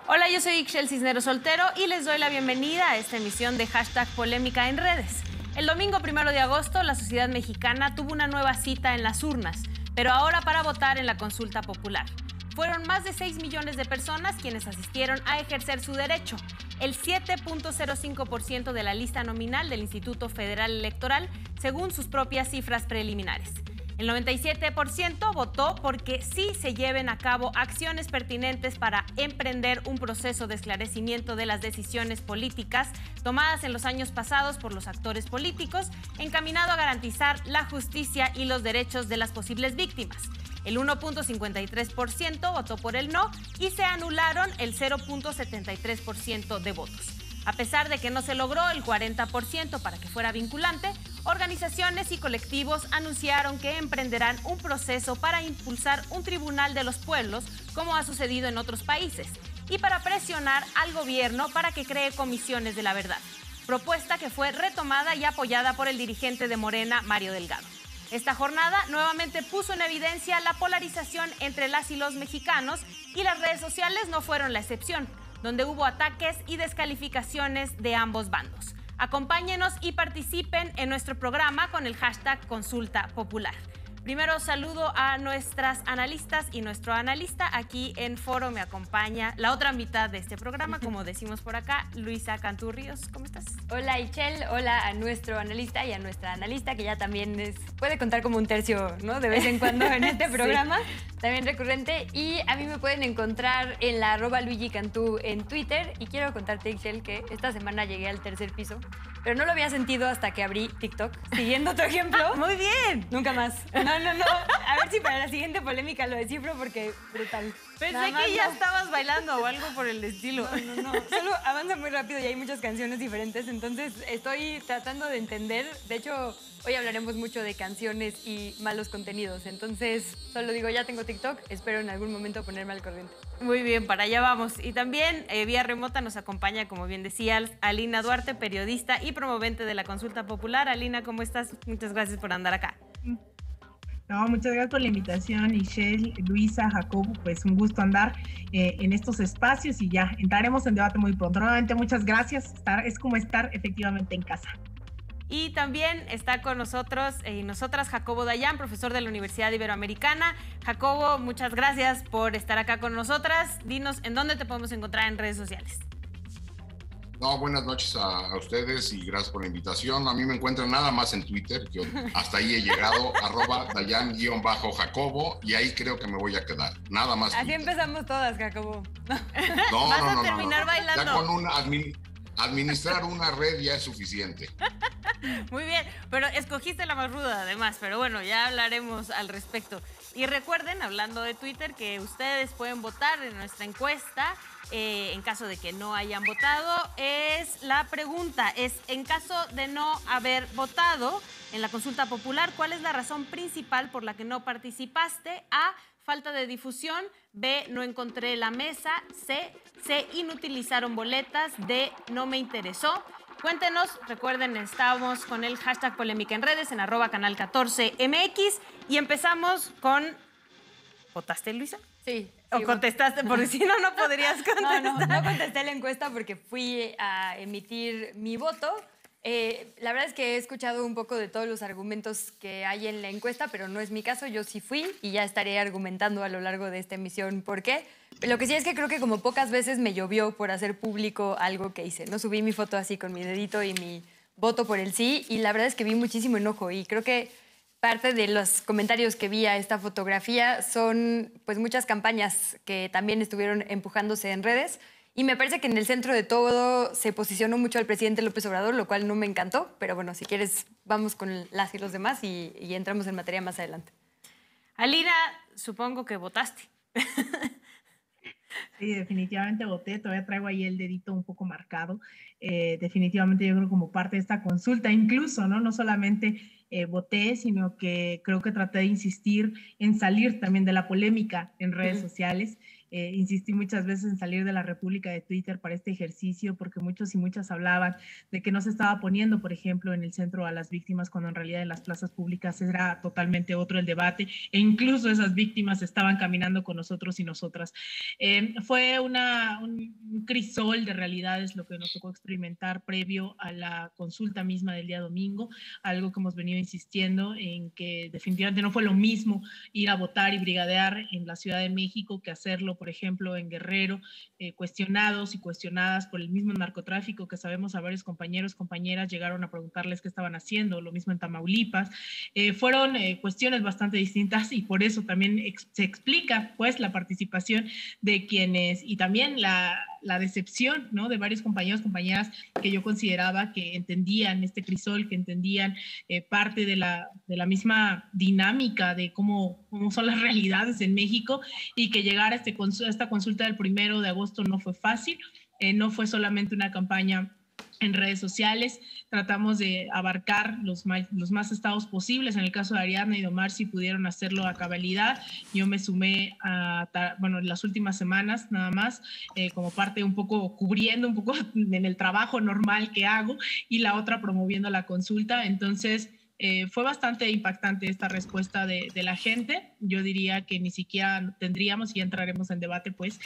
Hola, yo soy Ixchel Cisneros Soltero y les doy la bienvenida a esta emisión de Hashtag Polémica en Redes. El domingo 1 de agosto, la sociedad mexicana tuvo una nueva cita en las urnas, pero ahora para votar en la consulta popular. Fueron más de 6 millones de personas quienes asistieron a ejercer su derecho, el 7.05% de la lista nominal del Instituto Federal Electoral, según sus propias cifras preliminares. El 97% votó porque sí se lleven a cabo acciones pertinentes para emprender un proceso de esclarecimiento de las decisiones políticas tomadas en los años pasados por los actores políticos, encaminado a garantizar la justicia y los derechos de las posibles víctimas. El 1.53% votó por el no y se anularon el 0.73% de votos. A pesar de que no se logró el 40% para que fuera vinculante, organizaciones y colectivos anunciaron que emprenderán un proceso para impulsar un tribunal de los pueblos, como ha sucedido en otros países, y para presionar al gobierno para que cree comisiones de la verdad, propuesta que fue retomada y apoyada por el dirigente de Morena, Mario Delgado. Esta jornada nuevamente puso en evidencia la polarización entre las y los mexicanos, y las redes sociales no fueron la excepción, donde hubo ataques y descalificaciones de ambos bandos. Acompáñenos y participen en nuestro programa con el hashtag Consulta Popular. Primero saludo a nuestras analistas y nuestro analista. Aquí en Foro me acompaña la otra mitad de este programa, como decimos por acá, Luisa Canturrios. ¿Cómo estás? Hola, Ixchel. Hola a nuestro analista y a nuestra analista, que ya también puede contar como un tercio, ¿no? De vez en cuando en este programa, sí. También recurrente. Y a mí me pueden encontrar en la @LuigiCantú en Twitter. Y quiero contarte, Ixchel, que esta semana llegué al tercer piso, pero no lo había sentido hasta que abrí TikTok, siguiendo tu ejemplo. Muy bien. Nunca más. No. A ver si para la siguiente polémica lo descifro, porque brutal. Pensé que ya estabas bailando o algo por el estilo. No. Solo avanza muy rápido y hay muchas canciones diferentes, entonces estoy tratando de entender. De hecho, hoy hablaremos mucho de canciones y malos contenidos, entonces solo digo, ya tengo TikTok, espero en algún momento ponerme al corriente. Muy bien, para allá vamos. Y también vía remota nos acompaña, como bien decías, Alina Duarte, periodista y promovente de la Consulta Popular. Alina, ¿cómo estás? Muchas gracias por andar acá. No, muchas gracias por la invitación, Ixchel, Luisa, Jacobo, pues un gusto andar en estos espacios y ya entraremos en debate muy pronto. Nuevamente, muchas gracias, es como estar efectivamente en casa. Y también está con nosotros y nosotras Jacobo Dayan, profesor de la Universidad Iberoamericana. Jacobo, muchas gracias por estar acá con nosotras. Dinos, ¿en dónde te podemos encontrar en redes sociales? No, buenas noches a ustedes y gracias por la invitación. A mí me encuentran nada más en Twitter, que hasta ahí he llegado, @Dayan_Jacobo, y ahí creo que me voy a quedar. Nada más. Así Twitter. Empezamos todas, Jacobo. No. Vas a terminar bailando. Ya con administrar una red ya es suficiente. Muy bien, pero escogiste la más ruda además, pero bueno, ya hablaremos al respecto. Y recuerden, hablando de Twitter, que ustedes pueden votar en nuestra encuesta. En caso de que no hayan votado, la pregunta es, en caso de no haber votado en la consulta popular, ¿cuál es la razón principal por la que no participaste? A, falta de difusión. B, no encontré la mesa. C, se inutilizaron boletas. D, no me interesó. Cuéntenos, recuerden, estamos con el hashtag Polémica en Redes, en @canal14mx, y empezamos con... ¿Votaste, Luisa? Sí. ¿O contestaste? Porque si no, no podrías contestar. No contesté la encuesta porque fui a emitir mi voto. La verdad es que he escuchado un poco de todos los argumentos que hay en la encuesta, pero no es mi caso. Yo sí fui y ya estaré argumentando a lo largo de esta emisión por qué. Lo que sí es que creo que como pocas veces me llovió por hacer público algo que hice. No subí mi foto así con mi dedito y mi voto por el sí, y la verdad es que vi muchísimo enojo, y creo que parte de los comentarios que vi a esta fotografía son pues muchas campañas que también estuvieron empujándose en redes, y me parece que en el centro de todo se posicionó mucho al presidente López Obrador, lo cual no me encantó, pero bueno, si quieres vamos con las y los demás y entramos en materia más adelante. Alina, supongo que votaste. Sí, definitivamente voté, todavía traigo ahí el dedito un poco marcado. Definitivamente yo creo como parte de esta consulta, incluso, ¿no? No solamente voté, sino que creo que traté de insistir en salir también de la polémica en redes sociales. Insistí muchas veces en salir de la República de Twitter para este ejercicio, porque muchos y muchas hablaban de que no se estaba poniendo, por ejemplo, en el centro a las víctimas, cuando en realidad en las plazas públicas era totalmente otro el debate, e incluso esas víctimas estaban caminando con nosotros y nosotras. Fue un crisol de realidades lo que nos tocó experimentar previo a la consulta misma del día domingo, algo que hemos venido insistiendo en que definitivamente no fue lo mismo ir a votar y brigadear en la Ciudad de México que hacerlo, por ejemplo, en Guerrero, cuestionados y cuestionadas por el mismo narcotráfico, que sabemos a varios compañeros, compañeras llegaron a preguntarles qué estaban haciendo, lo mismo en Tamaulipas. Fueron cuestiones bastante distintas y por eso también se explica pues la participación de quienes y también la decepción, ¿no?, de varios compañeros, compañeras que yo consideraba que entendían este crisol, que entendían parte de la misma dinámica de cómo son las realidades en México, y que llegar a esta consulta del 1 de agosto no fue fácil, no fue solamente una campaña en redes sociales, tratamos de abarcar los más estados posibles. En el caso de Ariadna y de Omar, sí pudieron hacerlo a cabalidad. Yo me sumé en las últimas semanas nada más, como parte un poco, cubriendo un poco en el trabajo normal que hago, y la otra promoviendo la consulta. Entonces, fue bastante impactante esta respuesta de la gente. Yo diría que ni siquiera tendríamos, y ya entraremos en debate, pues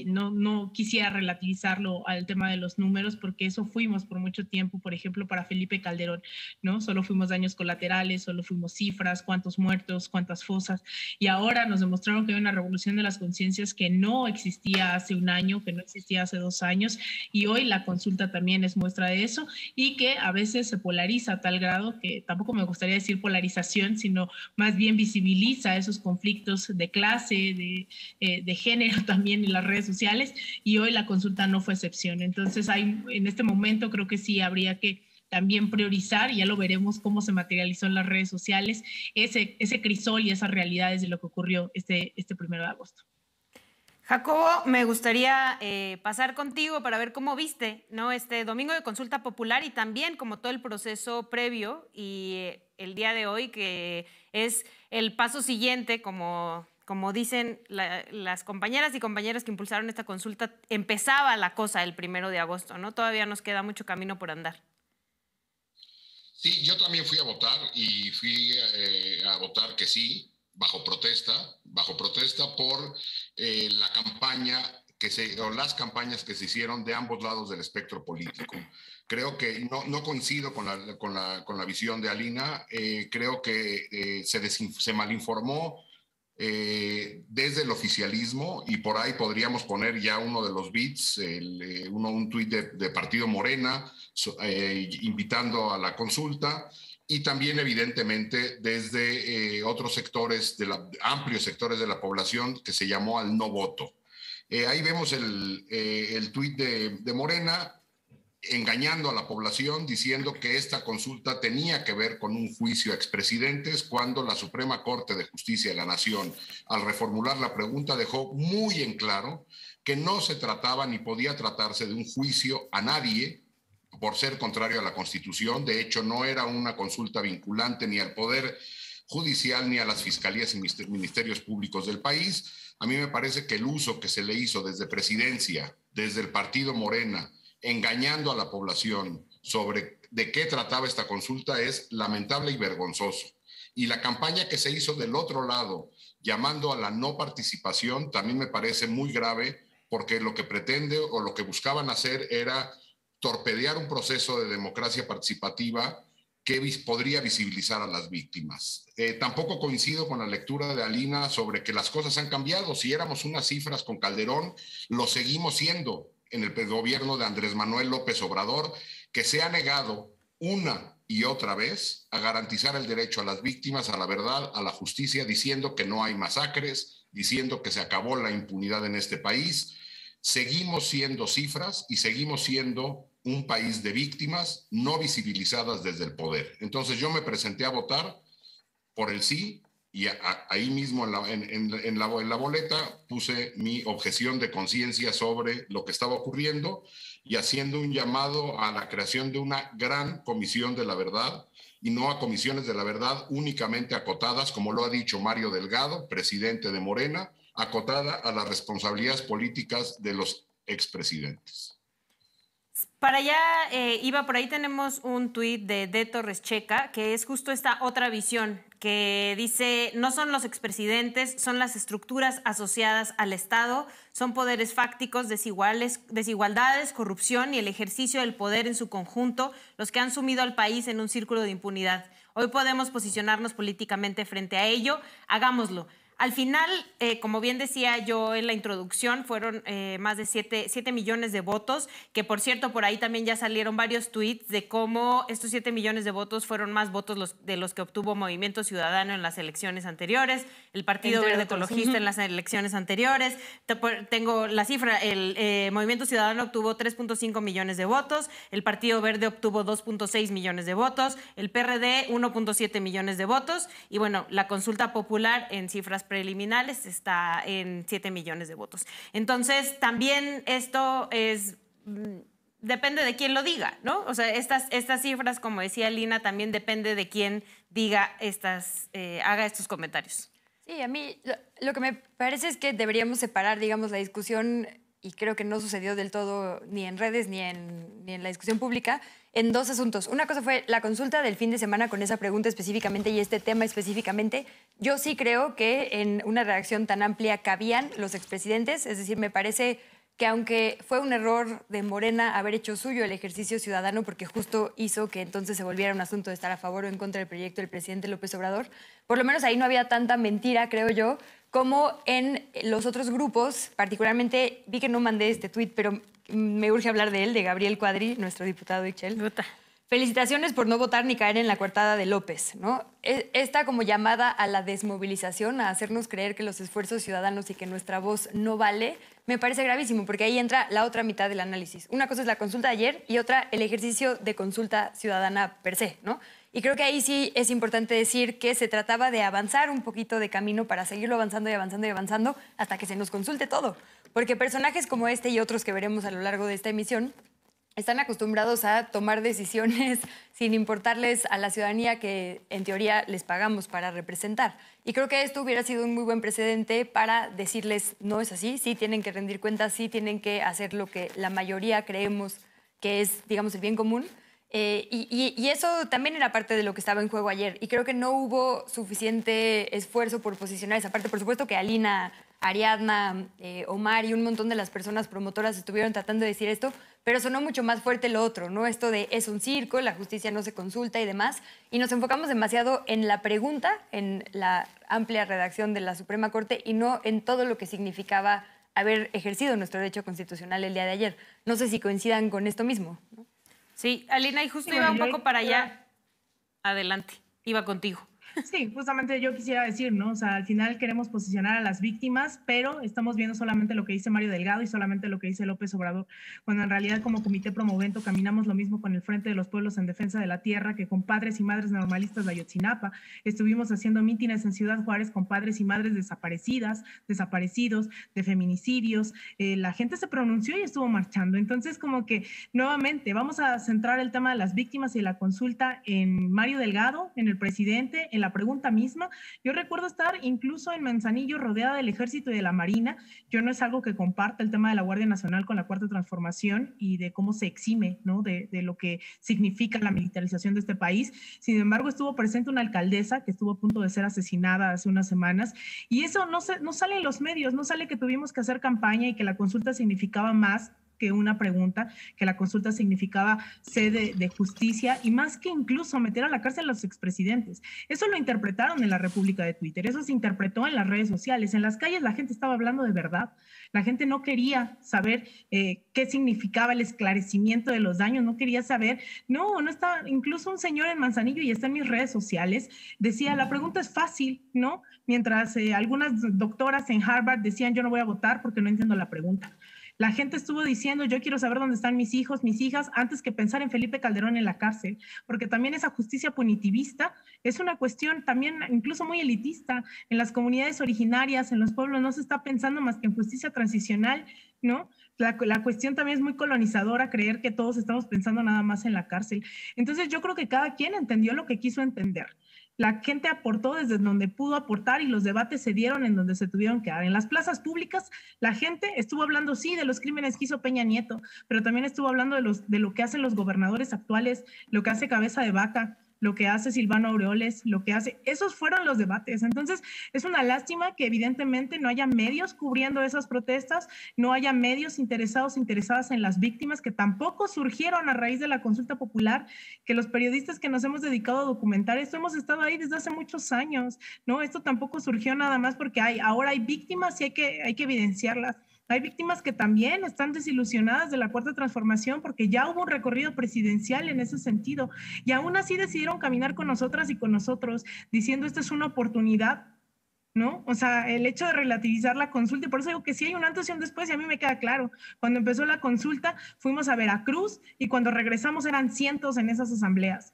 no quisiera relativizarlo al tema de los números, porque eso fuimos por mucho tiempo, por ejemplo, para Felipe Calderón, ¿no? Solo fuimos daños colaterales, solo fuimos cifras, cuántos muertos, cuántas fosas, y ahora nos demostraron que hay una revolución de las conciencias que no existía hace un año, que no existía hace 2 años, y hoy la consulta también es muestra de eso, y que a veces se polariza a tal grado que tampoco me gustaría decir polarización, sino más bien visibiliza esos conflictos de clase, de género también en las redes sociales, y hoy la consulta no fue excepción. Entonces, en este momento creo que sí habría que también priorizar, y ya lo veremos cómo se materializó en las redes sociales, ese crisol y esas realidades de lo que ocurrió este 1 de agosto. Jacobo, me gustaría pasar contigo para ver cómo viste, ¿no?, este domingo de consulta popular, y también como todo el proceso previo y el día de hoy, que es el paso siguiente, como dicen las compañeras y compañeros que impulsaron esta consulta, empezaba la cosa el 1 de agosto, ¿no? Todavía nos queda mucho camino por andar. Sí, yo también fui a votar, y fui a votar que sí, bajo protesta por la campaña o las campañas que se hicieron de ambos lados del espectro político. Creo que no coincido con la visión de Alina. Creo que se malinformó desde el oficialismo, y por ahí podríamos poner ya uno de los beats, un tuit de Partido Morena invitando a la consulta, y también evidentemente desde otros sectores, amplios sectores de la población, que se llamó al no voto. Ahí vemos el tuit de Morena engañando a la población, diciendo que esta consulta tenía que ver con un juicio a expresidentes, cuando la Suprema Corte de Justicia de la Nación, al reformular la pregunta, dejó muy en claro que no se trataba ni podía tratarse de un juicio a nadie por ser contrario a la Constitución. De hecho, no era una consulta vinculante ni al Poder Judicial ni a las fiscalías y ministerios públicos del país. A mí me parece que el uso que se le hizo desde Presidencia, desde el Partido Morena, engañando a la población sobre de qué trataba esta consulta, es lamentable y vergonzoso. Y la campaña que se hizo del otro lado, llamando a la no participación, también me parece muy grave, porque lo que pretende o lo que buscaban hacer era torpedear un proceso de democracia participativa que podría visibilizar a las víctimas. Tampoco coincido con la lectura de Alina sobre que las cosas han cambiado. Si éramos unas cifras con Calderón, lo seguimos siendo en el gobierno de Andrés Manuel López Obrador, que se ha negado una y otra vez a garantizar el derecho a las víctimas, a la verdad, a la justicia, diciendo que no hay masacres, diciendo que se acabó la impunidad en este país. Seguimos siendo cifras y seguimos siendo un país de víctimas no visibilizadas desde el poder. Entonces yo me presenté a votar por el sí, y ahí mismo en la boleta puse mi objeción de conciencia sobre lo que estaba ocurriendo, y haciendo un llamado a la creación de una gran comisión de la verdad y no a comisiones de la verdad únicamente acotadas, como lo ha dicho Mario Delgado, presidente de Morena, acotada a las responsabilidades políticas de los expresidentes. Para allá iba, por ahí tenemos un tuit de Torres Checa, que es justo esta otra visión, que dice, no son los expresidentes, son las estructuras asociadas al Estado, son poderes fácticos, desigualdades, corrupción y el ejercicio del poder en su conjunto, los que han sumido al país en un círculo de impunidad. Hoy podemos posicionarnos políticamente frente a ello, hagámoslo. Al final, como bien decía yo en la introducción, fueron más de 7 millones de votos, que por cierto, por ahí también ya salieron varios tweets de cómo estos 7 millones de votos fueron más votos de los que obtuvo Movimiento Ciudadano en las elecciones anteriores, el Partido Verde Ecologista en las elecciones anteriores. Tengo la cifra, el Movimiento Ciudadano obtuvo 3.5 millones de votos, el Partido Verde obtuvo 2.6 millones de votos, el PRD 1.7 millones de votos, y bueno, la consulta popular en cifras preliminares está en 7 millones de votos. Entonces, también esto es, depende de quién lo diga, ¿no? O sea, estas cifras, como decía Lina, también depende de quién diga haga estos comentarios. Sí, a mí lo que me parece es que deberíamos separar, digamos, la discusión, y creo que no sucedió del todo ni en redes ni en la discusión pública, en dos asuntos. Una cosa fue la consulta del fin de semana con esa pregunta específicamente y este tema específicamente. Yo sí creo que en una redacción tan amplia cabían los expresidentes, es decir, me parece que aunque fue un error de Morena haber hecho suyo el ejercicio ciudadano porque justo hizo que entonces se volviera un asunto de estar a favor o en contra del proyecto del presidente López Obrador, por lo menos ahí no había tanta mentira, creo yo, como en los otros grupos. Particularmente, vi que no mandé este tuit, pero me urge hablar de él, de Gabriel Cuadri, nuestro diputado Ixchel. Felicitaciones por no votar ni caer en la coartada de López, ¿no? Esta como llamada a la desmovilización, a hacernos creer que los esfuerzos ciudadanos y que nuestra voz no vale, me parece gravísimo, porque ahí entra la otra mitad del análisis. Una cosa es la consulta de ayer y otra el ejercicio de consulta ciudadana per se, ¿no? Y creo que ahí sí es importante decir que se trataba de avanzar un poquito de camino para seguirlo avanzando y avanzando y avanzando hasta que se nos consulte todo. Porque personajes como este y otros que veremos a lo largo de esta emisión están acostumbrados a tomar decisiones sin importarles a la ciudadanía que en teoría les pagamos para representar. Y creo que esto hubiera sido un muy buen precedente para decirles no es así, sí tienen que rendir cuentas, sí tienen que hacer lo que la mayoría creemos que es, digamos, el bien común. Y eso también era parte de lo que estaba en juego ayer. Y creo que no hubo suficiente esfuerzo por posicionar esa parte. Por supuesto que Alina, Ariadna, Omar y un montón de las personas promotoras estuvieron tratando de decir esto, pero sonó mucho más fuerte lo otro, ¿no? Esto de es un circo, la justicia no se consulta y demás. Y nos enfocamos demasiado en la pregunta, en la amplia redacción de la Suprema Corte y no en todo lo que significaba haber ejercido nuestro derecho constitucional el día de ayer. No sé si coincidan con esto mismo, ¿no? Sí, Alina, y justo iba un poco para allá. Adelante, iba contigo. Sí, justamente yo quisiera decir, ¿no? O sea, al final queremos posicionar a las víctimas, pero estamos viendo solamente lo que dice Mario Delgado y solamente lo que dice López Obrador, cuando en realidad como Comité Promovento caminamos lo mismo con el Frente de los Pueblos en Defensa de la Tierra, que con padres y madres normalistas de Ayotzinapa. Estuvimos haciendo mítines en Ciudad Juárez con padres y madres desaparecidas, desaparecidos, de feminicidios. La gente se pronunció y estuvo marchando. Entonces, como que nuevamente vamos a centrar el tema de las víctimas y la consulta en Mario Delgado, en el presidente, en la pregunta misma. Yo recuerdo estar incluso en Manzanillo rodeada del Ejército y de la Marina. Yo no es algo que comparta el tema de la Guardia Nacional con la Cuarta Transformación y de cómo se exime, ¿no? de lo que significa la militarización de este país. Sin embargo, estuvo presente una alcaldesa que estuvo a punto de ser asesinada hace unas semanas y eso no sale en los medios, no sale que tuvimos que hacer campaña y que la consulta significaba más que una pregunta, que la consulta significaba sede de justicia y más que incluso meter a la cárcel a los expresidentes. Eso lo interpretaron en la República de Twitter, eso se interpretó en las redes sociales. En las calles la gente estaba hablando de verdad, la gente no quería saber qué significaba el esclarecimiento de los daños, no quería saber, no está, incluso un señor en Manzanillo y está en mis redes sociales, decía, la pregunta es fácil, ¿no? Mientras algunas doctoras en Harvard decían, yo no voy a votar porque no entiendo la pregunta. La gente estuvo diciendo, yo quiero saber dónde están mis hijos, mis hijas, antes que pensar en Felipe Calderón en la cárcel, porque también esa justicia punitivista es una cuestión también incluso muy elitista. En las comunidades originarias, en los pueblos, no se está pensando más que en justicia transicional, ¿no? La cuestión también es muy colonizadora, creer que todos estamos pensando nada más en la cárcel. Entonces yo creo que cada quien entendió lo que quiso entender. La gente aportó desde donde pudo aportar y los debates se dieron en donde se tuvieron que dar. En las plazas públicas, la gente estuvo hablando, sí, de los crímenes que hizo Peña Nieto, pero también estuvo hablando de lo que hacen los gobernadores actuales, lo que hace Cabeza de Vaca, lo que hace Silvano Aureoles, lo que hace... Esos fueron los debates. Entonces, es una lástima que evidentemente no haya medios cubriendo esas protestas, no haya medios interesadas en las víctimas, que tampoco surgieron a raíz de la consulta popular, que los periodistas que nos hemos dedicado a documentar esto hemos estado ahí desde hace muchos años, ¿no? Esto tampoco surgió nada más porque ahora hay víctimas y hay que evidenciarlas. Hay víctimas que también están desilusionadas de la Cuarta Transformación porque ya hubo un recorrido presidencial en ese sentido y aún así decidieron caminar con nosotras y con nosotros diciendo esta es una oportunidad, ¿no? O sea, el hecho de relativizar la consulta, y por eso digo que sí hay un antes y un después y a mí me queda claro. Cuando empezó la consulta fuimos a Veracruz y cuando regresamos eran cientos en esas asambleas.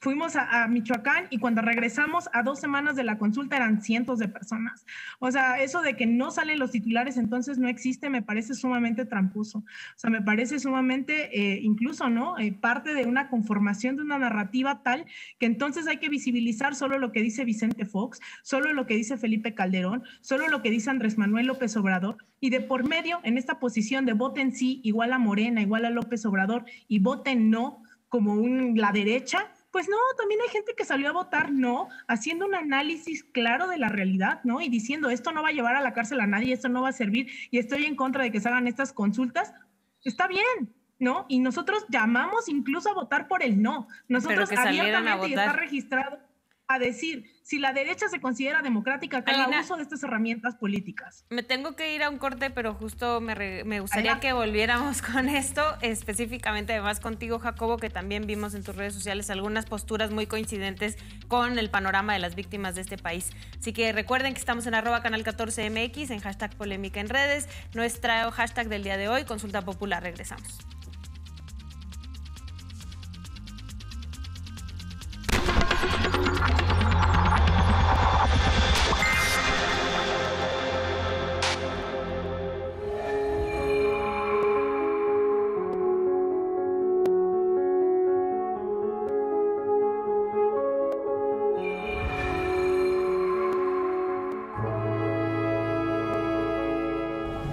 Fuimos a Michoacán y cuando regresamos a 2 semanas de la consulta eran cientos de personas. O sea, eso de que no salen los titulares entonces no existe, me parece sumamente tramposo. O sea, me parece sumamente incluso, ¿no? Parte de una conformación de una narrativa tal que entonces hay que visibilizar solo lo que dice Vicente Fox, solo lo que dice Felipe Calderón, solo lo que dice Andrés Manuel López Obrador y de por medio en esta posición de voten sí igual a Morena, igual a López Obrador y voten no como la derecha. Pues no, también hay gente que salió a votar no, haciendo un análisis claro de la realidad, ¿no? Y diciendo, esto no va a llevar a la cárcel a nadie, esto no va a servir y estoy en contra de que se hagan estas consultas. Está bien, ¿no? Y nosotros llamamos incluso a votar por el no. Nosotros abiertamente, y está registrado, a decir, si la derecha se considera democrática, que haga uso de estas herramientas políticas. Me tengo que ir a un corte, pero justo me gustaría que volviéramos con esto, específicamente además contigo, Jacobo, que también vimos en tus redes sociales algunas posturas muy coincidentes con el panorama de las víctimas de este país. Así que recuerden que estamos en @canal14mx, en hashtag polémica en redes, nuestro hashtag del día de hoy, consulta popular. Regresamos.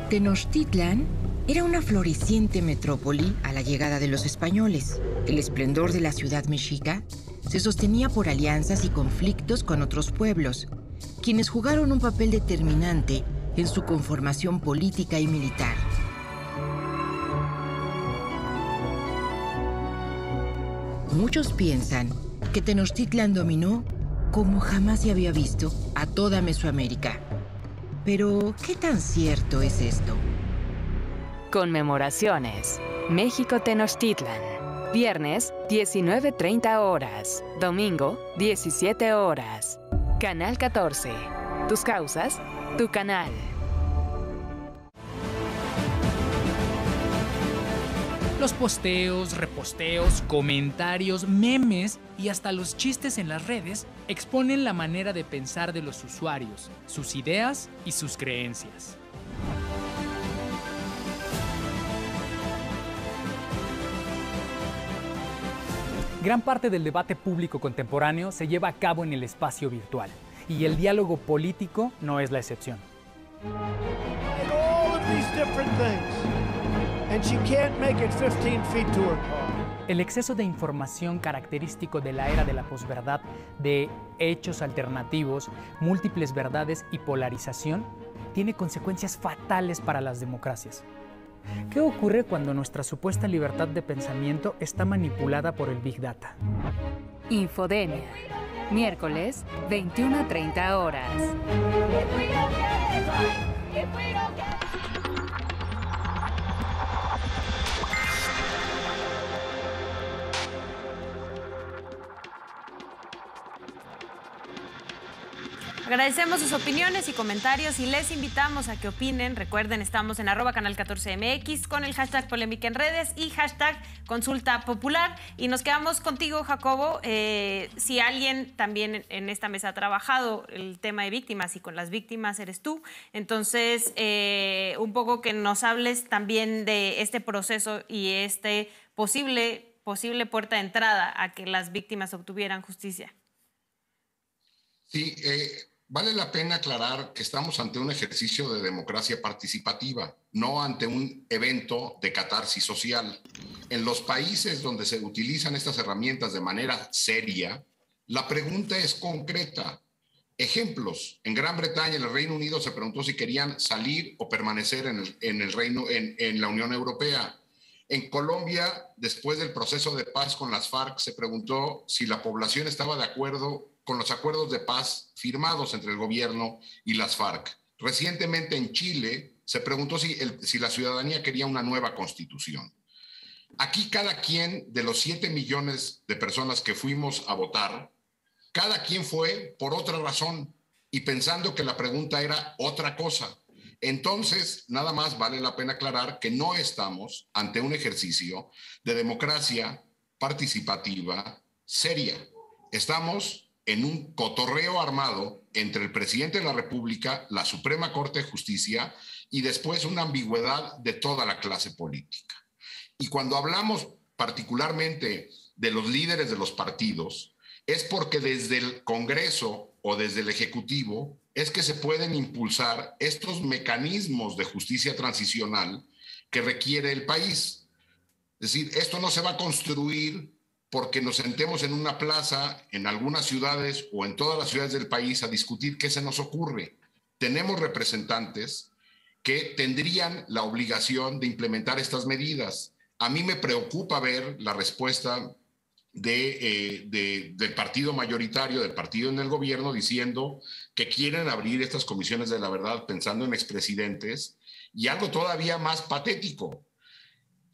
Tenochtitlan era una floreciente metrópoli a la llegada de los españoles. El esplendor de la ciudad mexica se sostenía por alianzas y conflictos con otros pueblos, quienes jugaron un papel determinante en su conformación política y militar. Muchos piensan que Tenochtitlan dominó, como jamás se había visto, a toda Mesoamérica. Pero, ¿qué tan cierto es esto? Conmemoraciones. México Tenochtitlan. Viernes, 19:30 horas. Domingo, 17 horas. Canal 14. Tus causas, tu canal. Los posteos, reposteos, comentarios, memes y hasta los chistes en las redes exponen la manera de pensar de los usuarios, sus ideas y sus creencias. Gran parte del debate público contemporáneo se lleva a cabo en el espacio virtual, y el diálogo político no es la excepción. El exceso de información característico de la era de la posverdad, de hechos alternativos, múltiples verdades y polarización, tiene consecuencias fatales para las democracias. ¿Qué ocurre cuando nuestra supuesta libertad de pensamiento está manipulada por el Big Data? Infodemia. Miércoles, 21:30 horas. Agradecemos sus opiniones y comentarios y les invitamos a que opinen. Recuerden, estamos en @canal14mx con el hashtag polémica en redes y hashtag consulta popular. Y nos quedamos contigo, Jacobo. Si alguien también en esta mesa ha trabajado el tema de víctimas y con las víctimas eres tú, entonces un poco que nos hables también de este proceso y este posible puerta de entrada a que las víctimas obtuvieran justicia. Sí, vale la pena aclarar que estamos ante un ejercicio de democracia participativa, no ante un evento de catarsis social. En los países donde se utilizan estas herramientas de manera seria, la pregunta es concreta. Ejemplos, en Gran Bretaña, en el Reino Unido, se preguntó si querían salir o permanecer en la Unión Europea. En Colombia, después del proceso de paz con las FARC, se preguntó si la población estaba de acuerdo con los acuerdos de paz firmados entre el gobierno y las FARC. Recientemente en Chile se preguntó si la ciudadanía quería una nueva constitución. Aquí cada quien de los 7 millones de personas que fuimos a votar, cada quien fue por otra razón y pensando que la pregunta era otra cosa. Entonces, nada más vale la pena aclarar que no estamos ante un ejercicio de democracia participativa seria. Estamos en un cotorreo armado entre el presidente de la República, la Suprema Corte de Justicia y después una ambigüedad de toda la clase política. Y cuando hablamos particularmente de los líderes de los partidos, es porque desde el Congreso o desde el Ejecutivo es que se pueden impulsar estos mecanismos de justicia transicional que requiere el país. Es decir, esto no se va a construir porque nos sentemos en una plaza en algunas ciudades o en todas las ciudades del país a discutir qué se nos ocurre. Tenemos representantes que tendrían la obligación de implementar estas medidas. A mí me preocupa ver la respuesta del partido mayoritario, del partido en el gobierno, diciendo que quieren abrir estas comisiones de la verdad pensando en expresidentes, y algo todavía más patético,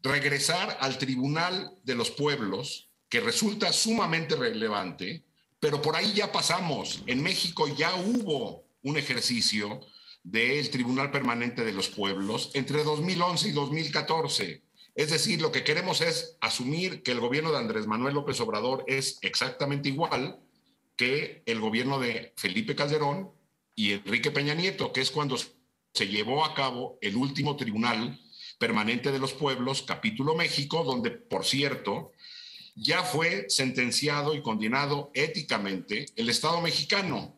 regresar al Tribunal de los Pueblos, que resulta sumamente relevante, pero por ahí ya pasamos. En México ya hubo un ejercicio del Tribunal Permanente de los Pueblos entre 2011 y 2014. Es decir, lo que queremos es asumir que el gobierno de Andrés Manuel López Obrador es exactamente igual que el gobierno de Felipe Calderón y Enrique Peña Nieto, que es cuando se llevó a cabo el último Tribunal Permanente de los Pueblos, capítulo México, donde, por cierto, ya fue sentenciado y condenado éticamente el Estado mexicano.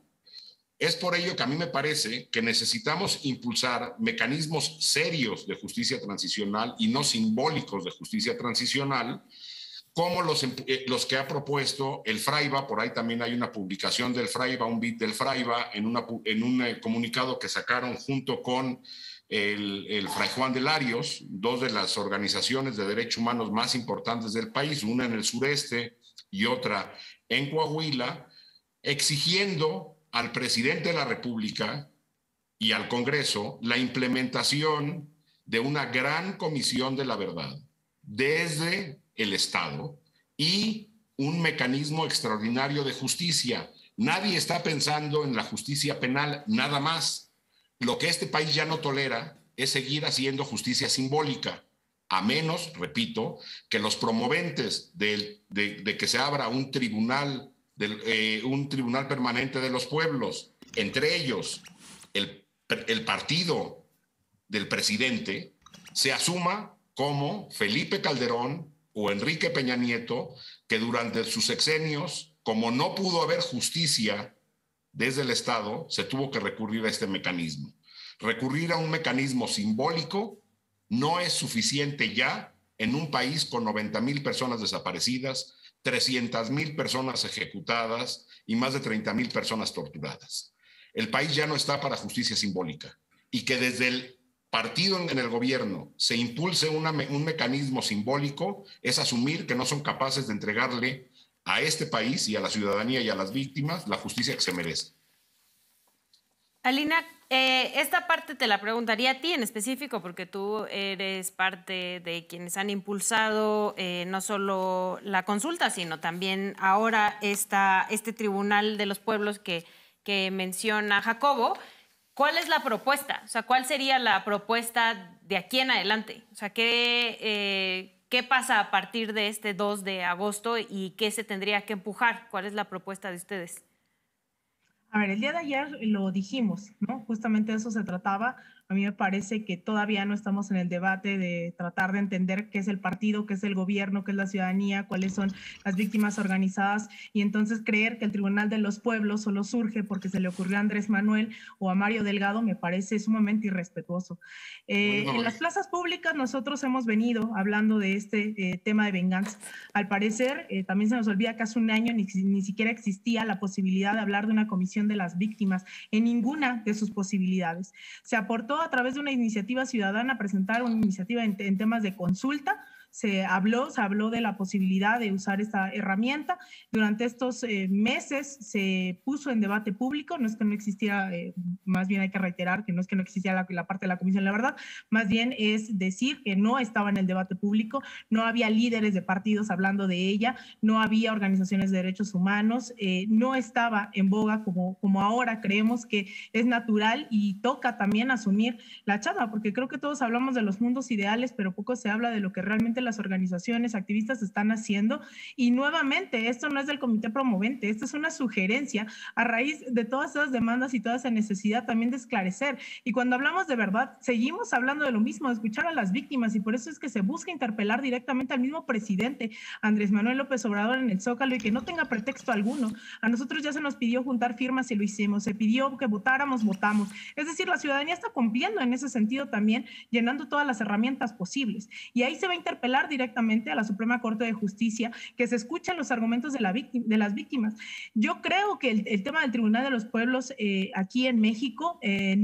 Es por ello que a mí me parece que necesitamos impulsar mecanismos serios de justicia transicional y no simbólicos de justicia transicional, como los que ha propuesto el Fraiba. Por ahí también hay una publicación del Fraiba, un bit del Fraiba, en un comunicado que sacaron junto con el Fray Juan de Larios, dos de las organizaciones de derechos humanos más importantes del país, una en el sureste y otra en Coahuila, exigiendo al presidente de la República y al Congreso la implementación de una gran comisión de la verdad desde el Estado y un mecanismo extraordinario de justicia. Nadie está pensando en la justicia penal nada más. Lo que este país ya no tolera es seguir haciendo justicia simbólica, a menos, repito, que los promoventes de que se abra un tribunal permanente de los pueblos, entre ellos el partido del presidente, se asuma como Felipe Calderón o Enrique Peña Nieto, que durante sus sexenios, como no pudo haber justicia desde el Estado, se tuvo que recurrir a este mecanismo. Recurrir a un mecanismo simbólico no es suficiente ya en un país con 90,000 personas desaparecidas, 300,000 personas ejecutadas y más de 30,000 personas torturadas. El país ya no está para justicia simbólica, y que desde el partido en el gobierno se impulse un mecanismo simbólico es asumir que no son capaces de entregarle a este país y a la ciudadanía y a las víctimas la justicia que se merece. Alina, esta parte te la preguntaría a ti en específico, porque tú eres parte de quienes han impulsado no solo la consulta, sino también ahora este Tribunal de los Pueblos que que menciona Jacobo. ¿Cuál es la propuesta? O sea, ¿cuál sería la propuesta de aquí en adelante? O sea, ¿qué pasa a partir de este 2 de agosto y qué se tendría que empujar? ¿Cuál es la propuesta de ustedes? A ver, el día de ayer lo dijimos, ¿no? Justamente de eso se trataba. A mí me parece que todavía no estamos en el debate de tratar de entender qué es el partido, qué es el gobierno, qué es la ciudadanía, cuáles son las víctimas organizadas, y entonces creer que el Tribunal de los Pueblos solo surge porque se le ocurrió a Andrés Manuel o a Mario Delgado me parece sumamente irrespetuoso. En las plazas públicas nosotros hemos venido hablando de este tema de venganza. Al parecer, también se nos olvida que hace un año ni siquiera existía la posibilidad de hablar de una comisión de las víctimas en ninguna de sus posibilidades. Se aportó a través de una iniciativa ciudadana presentar una iniciativa en temas de consulta. Se habló de la posibilidad de usar esta herramienta. Durante estos meses se puso en debate público, no es que no existiera, más bien hay que reiterar que no es que no existiera la parte de la comisión, la verdad, más bien es decir que no estaba en el debate público, no había líderes de partidos hablando de ella, no había organizaciones de derechos humanos, no estaba en boga como ahora creemos que es natural, y toca también asumir la chamba, porque creo que todos hablamos de los mundos ideales, pero poco se habla de lo que realmente las organizaciones activistas están haciendo. Y nuevamente, esto no es del comité promovente, esto es una sugerencia a raíz de todas esas demandas y toda esa necesidad también de esclarecer. Y cuando hablamos de verdad, seguimos hablando de lo mismo, de escuchar a las víctimas, y por eso es que se busca interpelar directamente al mismo presidente, Andrés Manuel López Obrador, en el Zócalo, y que no tenga pretexto alguno. A nosotros ya se nos pidió juntar firmas y lo hicimos, se pidió que votáramos, votamos. Es decir, la ciudadanía está cumpliendo en ese sentido también, llenando todas las herramientas posibles. Y ahí se va a interpelar directamente a la Suprema Corte de Justicia, que se escuchen los argumentos de las víctimas. Yo creo que el tema del Tribunal de los Pueblos aquí en México, al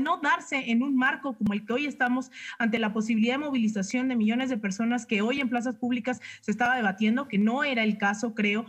no darse en un marco como el que hoy estamos, ante la posibilidad de movilización de millones de personas que hoy en plazas públicas se estaba debatiendo, que no era el caso, creo,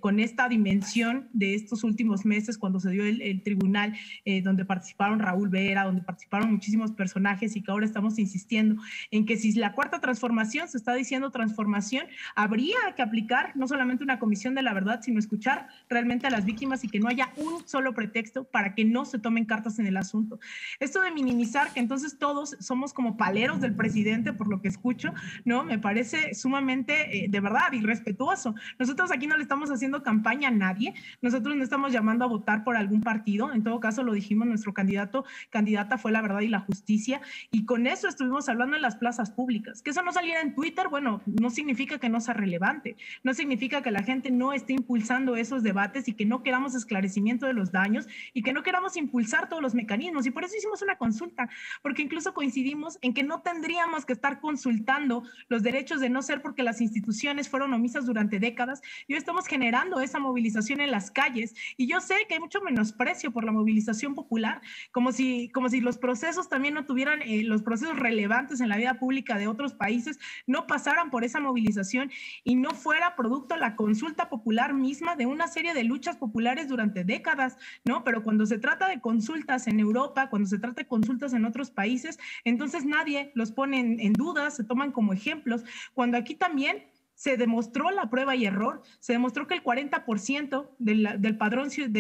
con esta dimensión de estos últimos meses, cuando se dio el tribunal, donde participaron Raúl Vera, donde participaron muchísimos personajes, y que ahora estamos insistiendo en que si la cuarta transformación se está diciendo transformación, habría que aplicar no solamente una comisión de la verdad, sino escuchar realmente a las víctimas, y que no haya un solo pretexto para que no se tomen cartas en el asunto. Esto de minimizar que entonces todos somos como paleros del presidente, por lo que escucho, ¿no? Me parece sumamente, de verdad, irrespetuoso. Nosotros aquí no le estamos haciendo campaña a nadie, nosotros no estamos llamando a votar por algún partido, en todo caso lo dijimos, nuestro candidata fue La Verdad y la Justicia, y con eso estuvimos hablando en las plazas públicas. Que eso no saliera en Twitter, bueno, no significa que no sea relevante, no significa que la gente no esté impulsando esos debates y que no queramos esclarecimiento de los daños y que no queramos impulsar todos los mecanismos, y por eso hicimos una consulta, porque incluso coincidimos en que no tendríamos que estar consultando los derechos de no ser, porque las instituciones fueron omisas durante décadas, y hoy estamos generando esa movilización en las calles, y yo sé que hay mucho menosprecio por la movilización popular, como si los procesos también no tuvieran, los procesos relevantes en la vida pública de otros países no pasaran por esa movilización y no fuera producto de la consulta popular misma de una serie de luchas populares durante décadas, ¿no? Pero cuando se trata de consultas en Europa, cuando se trata de consultas en otros países, entonces nadie los pone en duda, se toman como ejemplos, cuando aquí también se demostró la prueba y error, se demostró que el 40% del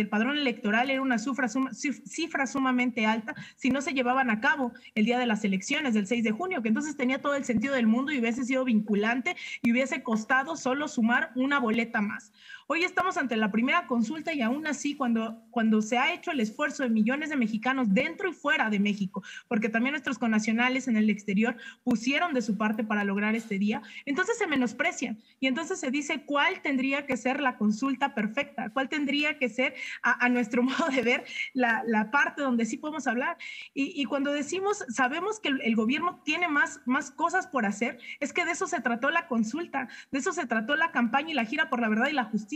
padrón electoral era una cifra sumamente alta si no se llevaban a cabo el día de las elecciones del 6 de junio, que entonces tenía todo el sentido del mundo y hubiese sido vinculante y hubiese costado solo sumar una boleta más. Hoy estamos ante la primera consulta, y aún así cuando se ha hecho el esfuerzo de millones de mexicanos dentro y fuera de México, porque también nuestros connacionales en el exterior pusieron de su parte para lograr este día, entonces se menosprecia, y entonces se dice cuál tendría que ser la consulta perfecta, cuál tendría que ser, a nuestro modo de ver, la parte donde sí podemos hablar. Y cuando decimos, sabemos que el gobierno tiene más cosas por hacer, es que de eso se trató la consulta, de eso se trató la campaña y la gira por la verdad y la justicia,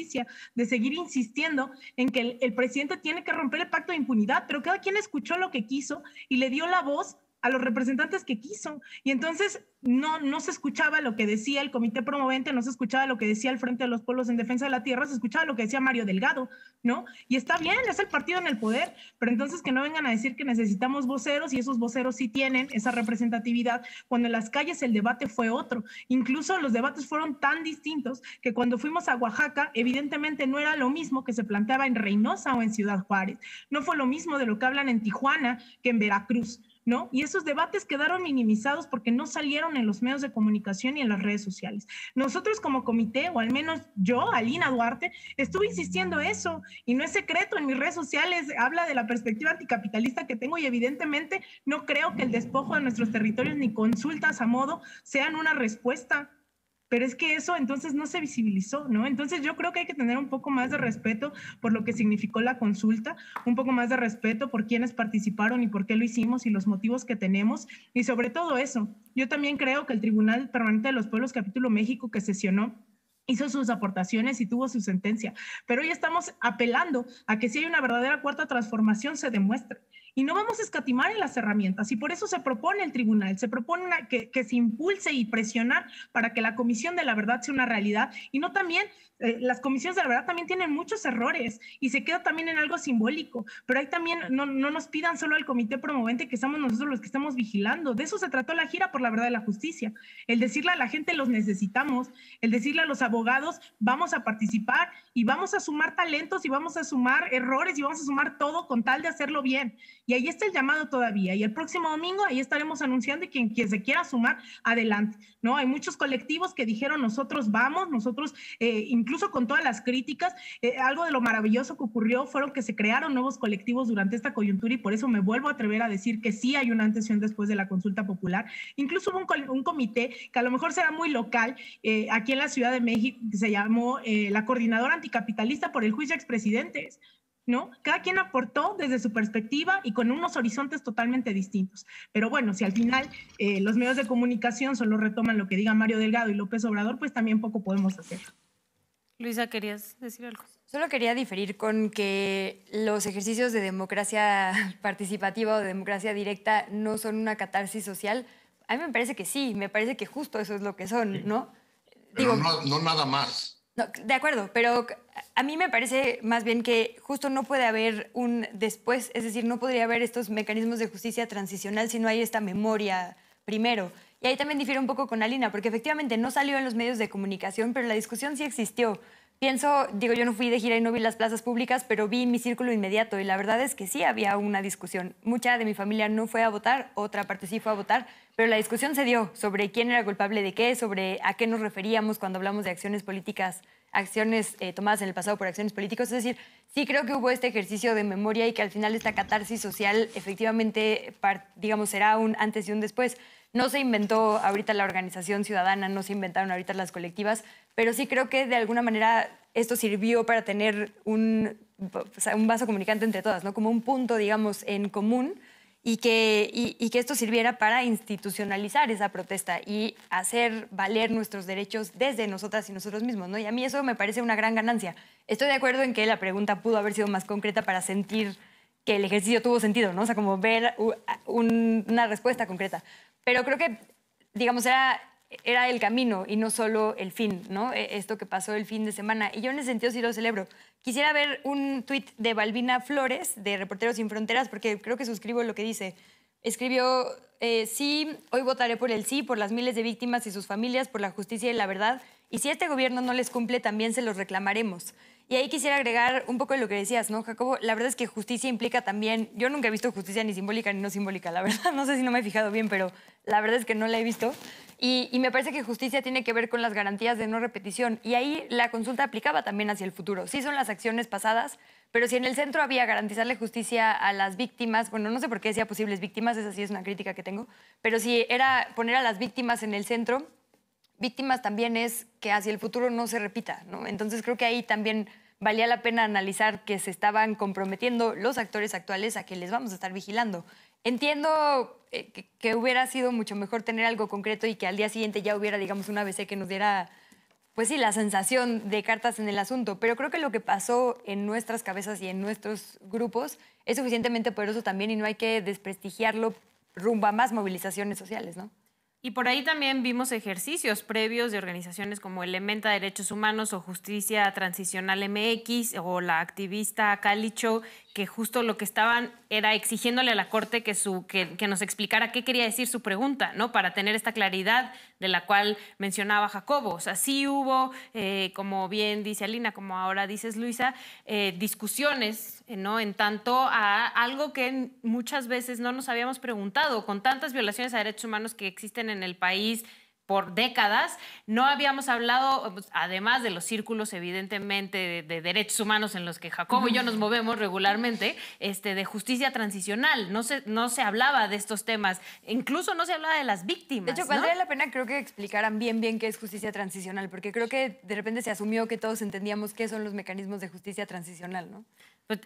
de seguir insistiendo en que el presidente tiene que romper el pacto de impunidad, pero cada quien escuchó lo que quiso y le dio la voz a los representantes que quiso. Y entonces no se escuchaba lo que decía el comité promovente, no se escuchaba lo que decía el Frente de los Pueblos en Defensa de la Tierra, se escuchaba lo que decía Mario Delgado, ¿no? Y está bien, es el partido en el poder, pero entonces que no vengan a decir que necesitamos voceros, y esos voceros sí tienen esa representatividad, cuando en las calles el debate fue otro. Incluso los debates fueron tan distintos que cuando fuimos a Oaxaca, evidentemente no era lo mismo que se planteaba en Reynosa o en Ciudad Juárez, no fue lo mismo de lo que hablan en Tijuana que en Veracruz, ¿no? Y esos debates quedaron minimizados porque no salieron en los medios de comunicación y en las redes sociales. Nosotros como comité, o al menos yo, Alina Duarte, estuve insistiendo eso, y no es secreto, en mis redes sociales habla de la perspectiva anticapitalista que tengo, y evidentemente no creo que el despojo de nuestros territorios ni consultas a modo sean una respuesta. Pero es que eso entonces no se visibilizó, ¿no? Entonces yo creo que hay que tener un poco más de respeto por lo que significó la consulta, un poco más de respeto por quienes participaron y por qué lo hicimos y los motivos que tenemos. Y sobre todo eso, yo también creo que el Tribunal Permanente de los Pueblos Capítulo México, que sesionó, hizo sus aportaciones y tuvo su sentencia. Pero hoy estamos apelando a que si hay una verdadera cuarta transformación se demuestre. Y no vamos a escatimar en las herramientas, y por eso se propone el tribunal, se propone que se impulse y presionar para que la Comisión de la Verdad sea una realidad, y no también, las comisiones de la verdad también tienen muchos errores, y se queda también en algo simbólico, pero ahí también no nos pidan solo al comité promovente que somos nosotros los que estamos vigilando. De eso se trató la gira por la verdad y la justicia, el decirle a la gente los necesitamos, el decirle a los abogados vamos a participar y vamos a sumar talentos y vamos a sumar errores y vamos a sumar todo con tal de hacerlo bien. Y ahí está el llamado todavía. Y el próximo domingo ahí estaremos anunciando, y quien se quiera sumar, adelante, ¿no? Hay muchos colectivos que dijeron nosotros vamos, nosotros incluso con todas las críticas, algo de lo maravilloso que ocurrió fueron que se crearon nuevos colectivos durante esta coyuntura, y por eso me vuelvo a atrever a decir que sí hay un antes y un después de la consulta popular. Incluso hubo un comité que a lo mejor será muy local, aquí en la Ciudad de México, que se llamó la Coordinadora Anticapitalista por el Juicio a Expresidentes, ¿no? Cada quien aportó desde su perspectiva y con unos horizontes totalmente distintos. Pero bueno, si al final los medios de comunicación solo retoman lo que digan Mario Delgado y López Obrador, pues también poco podemos hacer. Luisa, ¿querías decir algo? Solo quería diferir con que los ejercicios de democracia participativa o de democracia directa no son una catarsis social. A mí me parece que sí, me parece que justo eso es lo que son, ¿no? Pero no nada más. No, de acuerdo, pero a mí me parece más bien que justo no puede haber un después, es decir, no podría haber estos mecanismos de justicia transicional si no hay esta memoria primero. Y ahí también difiere un poco con Alina, porque efectivamente no salió en los medios de comunicación, pero la discusión sí existió. Pienso, yo no fui de gira y no vi las plazas públicas, pero vi mi círculo inmediato, y la verdad es que sí había una discusión. Mucha de mi familia no fue a votar, otra parte sí fue a votar, pero la discusión se dio sobre quién era culpable de qué, sobre a qué nos referíamos cuando hablamos de acciones políticas, acciones tomadas en el pasado por acciones políticas. Es decir, sí creo que hubo este ejercicio de memoria y que al final esta catarsis social efectivamente, digamos, será un antes y un después. No se inventó ahorita la organización ciudadana, no se inventaron ahorita las colectivas, pero sí creo que de alguna manera esto sirvió para tener un vaso comunicante entre todas, ¿no? Como un punto, digamos, en común, y que esto sirviera para institucionalizar esa protesta y hacer valer nuestros derechos desde nosotras y nosotros mismos, ¿no? Y a mí eso me parece una gran ganancia. Estoy de acuerdo en que la pregunta pudo haber sido más concreta para sentir que el ejercicio tuvo sentido, ¿no? O sea, como ver una respuesta concreta. Pero creo que, digamos, era el camino y no solo el fin, ¿no? Esto que pasó el fin de semana. Y yo en ese sentido sí lo celebro. Quisiera ver un tuit de Balbina Flores, de Reporteros Sin Fronteras, porque creo que suscribo lo que dice. Escribió, sí, hoy votaré por el sí, por las miles de víctimas y sus familias, por la justicia y la verdad. Y si este gobierno no les cumple, también se los reclamaremos. Y ahí quisiera agregar un poco de lo que decías, ¿no, Jacobo? La verdad es que justicia implica también... Yo nunca he visto justicia ni simbólica ni no simbólica, la verdad. No sé si no me he fijado bien, pero la verdad es que no la he visto. Y me parece que justicia tiene que ver con las garantías de no repetición. Y ahí la consulta aplicaba también hacia el futuro. Sí son las acciones pasadas, pero si en el centro había garantizarle justicia a las víctimas... Bueno, no sé por qué decía posibles víctimas, esa sí es una crítica que tengo. Pero si era poner a las víctimas en el centro... Víctimas también es que hacia el futuro no se repita, ¿no? Entonces creo que ahí también valía la pena analizar que se estaban comprometiendo los actores actuales a que les vamos a estar vigilando. Entiendo que hubiera sido mucho mejor tener algo concreto y que al día siguiente ya hubiera, digamos, un ABC que nos diera, pues sí, la sensación de cartas en el asunto, pero creo que lo que pasó en nuestras cabezas y en nuestros grupos es suficientemente poderoso también y no hay que desprestigiarlo rumbo a más movilizaciones sociales, ¿no? Y por ahí también vimos ejercicios previos de organizaciones como Elementa Derechos Humanos o Justicia Transicional MX o la activista Calicho, que justo lo que estaban era exigiéndole a la Corte que nos explicara qué quería decir su pregunta, ¿no? Para tener esta claridad de la cual mencionaba Jacobo. O sea, sí hubo, como bien dice Alina, como ahora dices Luisa, discusiones, ¿no? En tanto a algo que muchas veces no nos habíamos preguntado, con tantas violaciones a derechos humanos que existen en el país por décadas, no habíamos hablado, además de los círculos evidentemente de derechos humanos en los que Jacobo y yo nos movemos regularmente, de justicia transicional. No se hablaba de estos temas, incluso no se hablaba de las víctimas. De hecho, valdría la pena, creo que explicaran bien qué es justicia transicional, porque creo que de repente se asumió que todos entendíamos qué son los mecanismos de justicia transicional, ¿no? Pues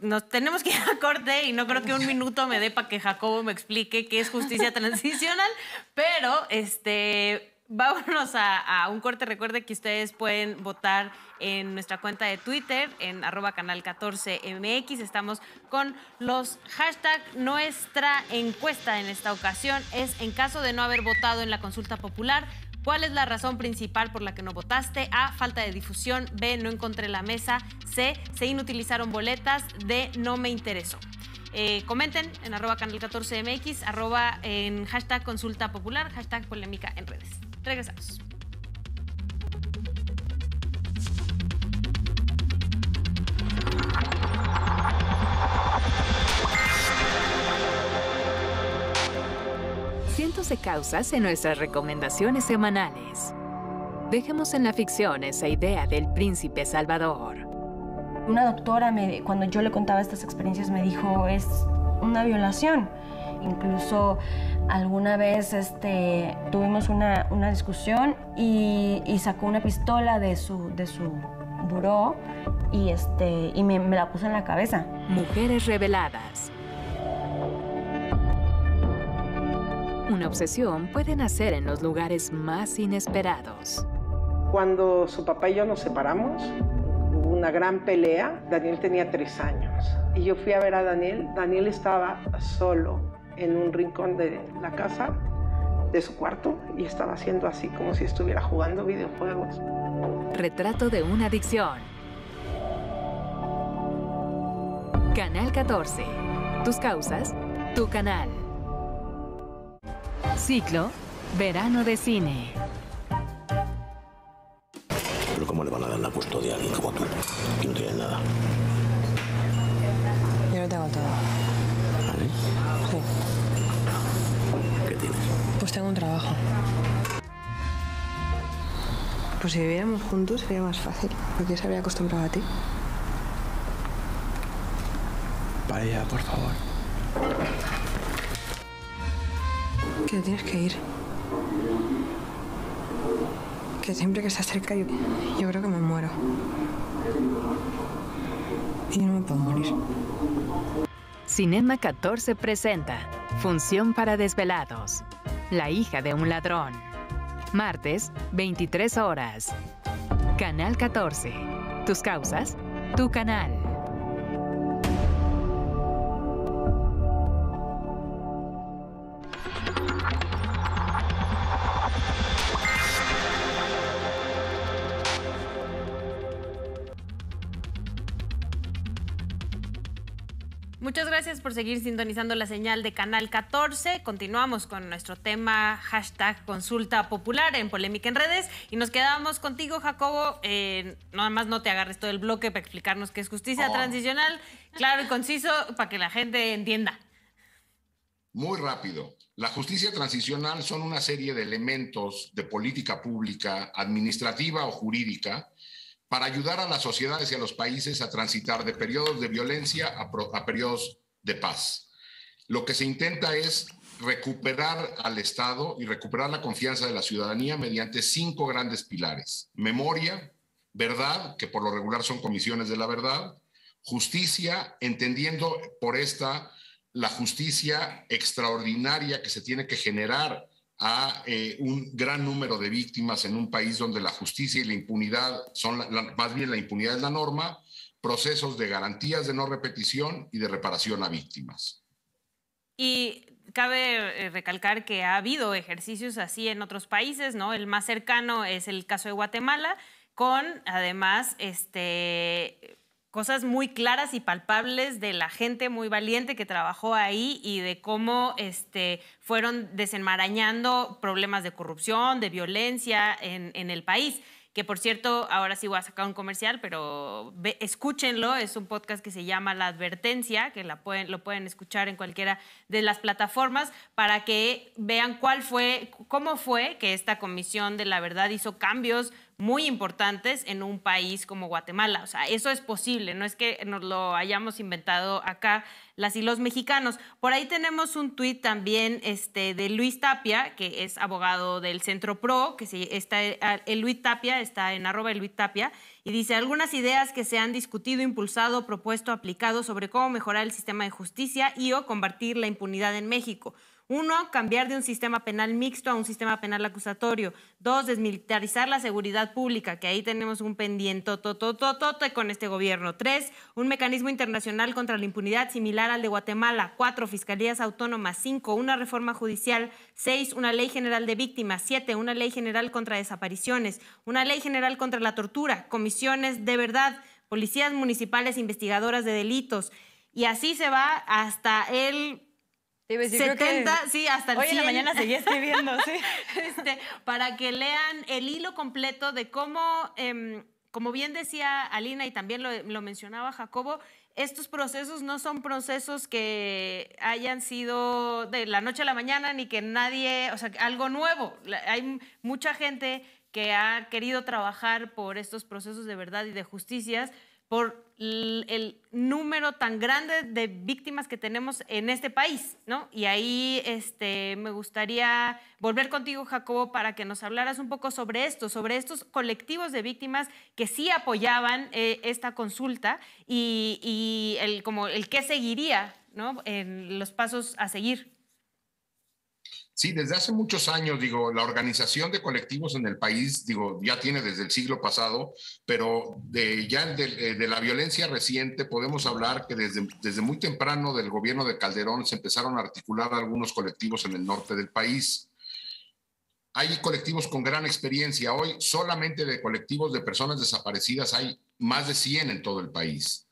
nos tenemos que ir a corte y no creo que un minuto me dé para que Jacobo me explique qué es justicia transicional, pero vámonos a un corte. Recuerde que ustedes pueden votar en nuestra cuenta de Twitter, en @canal14mx. Estamos con los hashtags. Nuestra encuesta en esta ocasión es: en caso de no haber votado en la consulta popular, ¿cuál es la razón principal por la que no votaste? A, falta de difusión. B, no encontré la mesa. C, se inutilizaron boletas. D, no me interesó. Comenten en @canal14mx, en hashtag consulta popular, hashtag polémica en redes. Regresamos. Cientos de causas en nuestras recomendaciones semanales. Dejemos en la ficción esa idea del príncipe salvador. Una doctora, cuando yo le contaba estas experiencias, me dijo, es una violación. Incluso alguna vez tuvimos una discusión y sacó una pistola de su buró y me la puso en la cabeza. Mujeres reveladas. Una obsesión puede nacer en los lugares más inesperados. Cuando su papá y yo nos separamos, hubo una gran pelea. Daniel tenía 3 años y yo fui a ver a Daniel. Daniel estaba solo en un rincón de la casa, de su cuarto, y estaba haciendo así como si estuviera jugando videojuegos. Retrato de una adicción. Canal 14. Tus causas, tu canal. Ciclo Verano de Cine. Pero ¿cómo le van a dar la custodia a alguien como tú, que no tiene nada? Yo lo tengo todo. ¿Vale? Sí. ¿Qué tienes? Pues tengo un trabajo. Pues si viviéramos juntos sería más fácil, porque ya se habría acostumbrado a ti. Para ya, por favor. Que te tienes que ir. Que siempre que estás cerca yo creo que me muero. Y yo no me puedo morir. Cinema 14 presenta Función para desvelados. La hija de un ladrón. Martes, 23 horas. Canal 14. Tus causas, tu canal. Muchas gracias por seguir sintonizando la señal de Canal 14. Continuamos con nuestro tema hashtag consulta popular en Polémica en Redes y nos quedamos contigo, Jacobo. Nada más no te agarres todo el bloque para explicarnos qué es justicia transicional, claro y conciso, para que la gente entienda. Muy rápido. La justicia transicional son una serie de elementos de política pública, administrativa o jurídica, para ayudar a las sociedades y a los países a transitar de periodos de violencia a periodos de paz. Lo que se intenta es recuperar al Estado y recuperar la confianza de la ciudadanía mediante 5 grandes pilares: memoria, verdad, que por lo regular son comisiones de la verdad; justicia, entendiendo por esta la justicia extraordinaria que se tiene que generar a un gran número de víctimas en un país donde la justicia y la impunidad más bien la impunidad es la norma; procesos de garantías de no repetición y de reparación a víctimas. Y cabe recalcar que ha habido ejercicios así en otros países, ¿no? El más cercano es el caso de Guatemala, con además cosas muy claras y palpables de la gente muy valiente que trabajó ahí y de cómo fueron desenmarañando problemas de corrupción, de violencia en el país. Que por cierto, ahora sí voy a sacar un comercial, pero escúchenlo, es un podcast que se llama La Advertencia, que lo pueden escuchar en cualquiera de las plataformas para que vean cómo fue que esta Comisión de la Verdad hizo cambios muy importantes en un país como Guatemala. O sea, eso es posible, no es que nos lo hayamos inventado acá las y los mexicanos. Por ahí tenemos un tuit también de Luis Tapia, que es abogado del Centro PRO, el Luis Tapia está en @LuisTapia, y dice: algunas ideas que se han discutido, impulsado, propuesto, aplicado sobre cómo mejorar el sistema de justicia y o combatir la impunidad en México. 1, cambiar de un sistema penal mixto a un sistema penal acusatorio. 2, desmilitarizar la seguridad pública, que ahí tenemos un pendiente con este gobierno. 3, un mecanismo internacional contra la impunidad similar al de Guatemala. 4, fiscalías autónomas. 5, una reforma judicial. 6, una ley general de víctimas. 7, una ley general contra desapariciones. Una ley general contra la tortura. Comisiones de verdad. Policías municipales investigadoras de delitos. Y así se va hasta el 70, sí, hasta el 100. Hoy en la mañana seguía escribiendo, sí. Para que lean el hilo completo de cómo, como bien decía Alina y también lo mencionaba Jacobo, estos procesos no son procesos que hayan sido de la noche a la mañana ni que nadie, o sea, algo nuevo. Hay mucha gente que ha querido trabajar por estos procesos de verdad y de justicias, por el número tan grande de víctimas que tenemos en este país, ¿no? Y ahí me gustaría volver contigo, Jacobo, para que nos hablaras un poco sobre estos colectivos de víctimas que sí apoyaban esta consulta y el qué seguiría, ¿no? En los pasos a seguir. Sí, desde hace muchos años, la organización de colectivos en el país, ya tiene desde el siglo pasado, pero de la violencia reciente podemos hablar que desde muy temprano del gobierno de Calderón se empezaron a articular algunos colectivos en el norte del país. Hay colectivos con gran experiencia. Hoy solamente de colectivos de personas desaparecidas hay más de 100 en todo el país.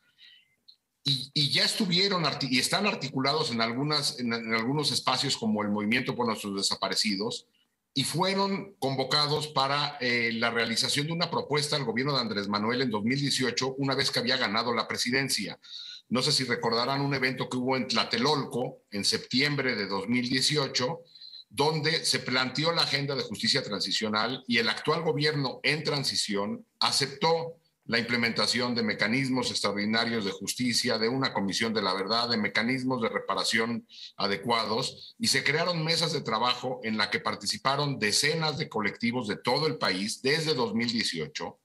Y ya estuvieron y están articulados en algunos espacios como el Movimiento por Nuestros Desaparecidos, y fueron convocados para la realización de una propuesta al gobierno de Andrés Manuel en 2018, una vez que había ganado la presidencia. No sé si recordarán un evento que hubo en Tlatelolco en septiembre de 2018, donde se planteó la agenda de justicia transicional y el actual gobierno en transición aceptó la implementación de mecanismos extraordinarios de justicia, de una comisión de la verdad, de mecanismos de reparación adecuados, y se crearon mesas de trabajo en la que participaron decenas de colectivos de todo el país desde 2018,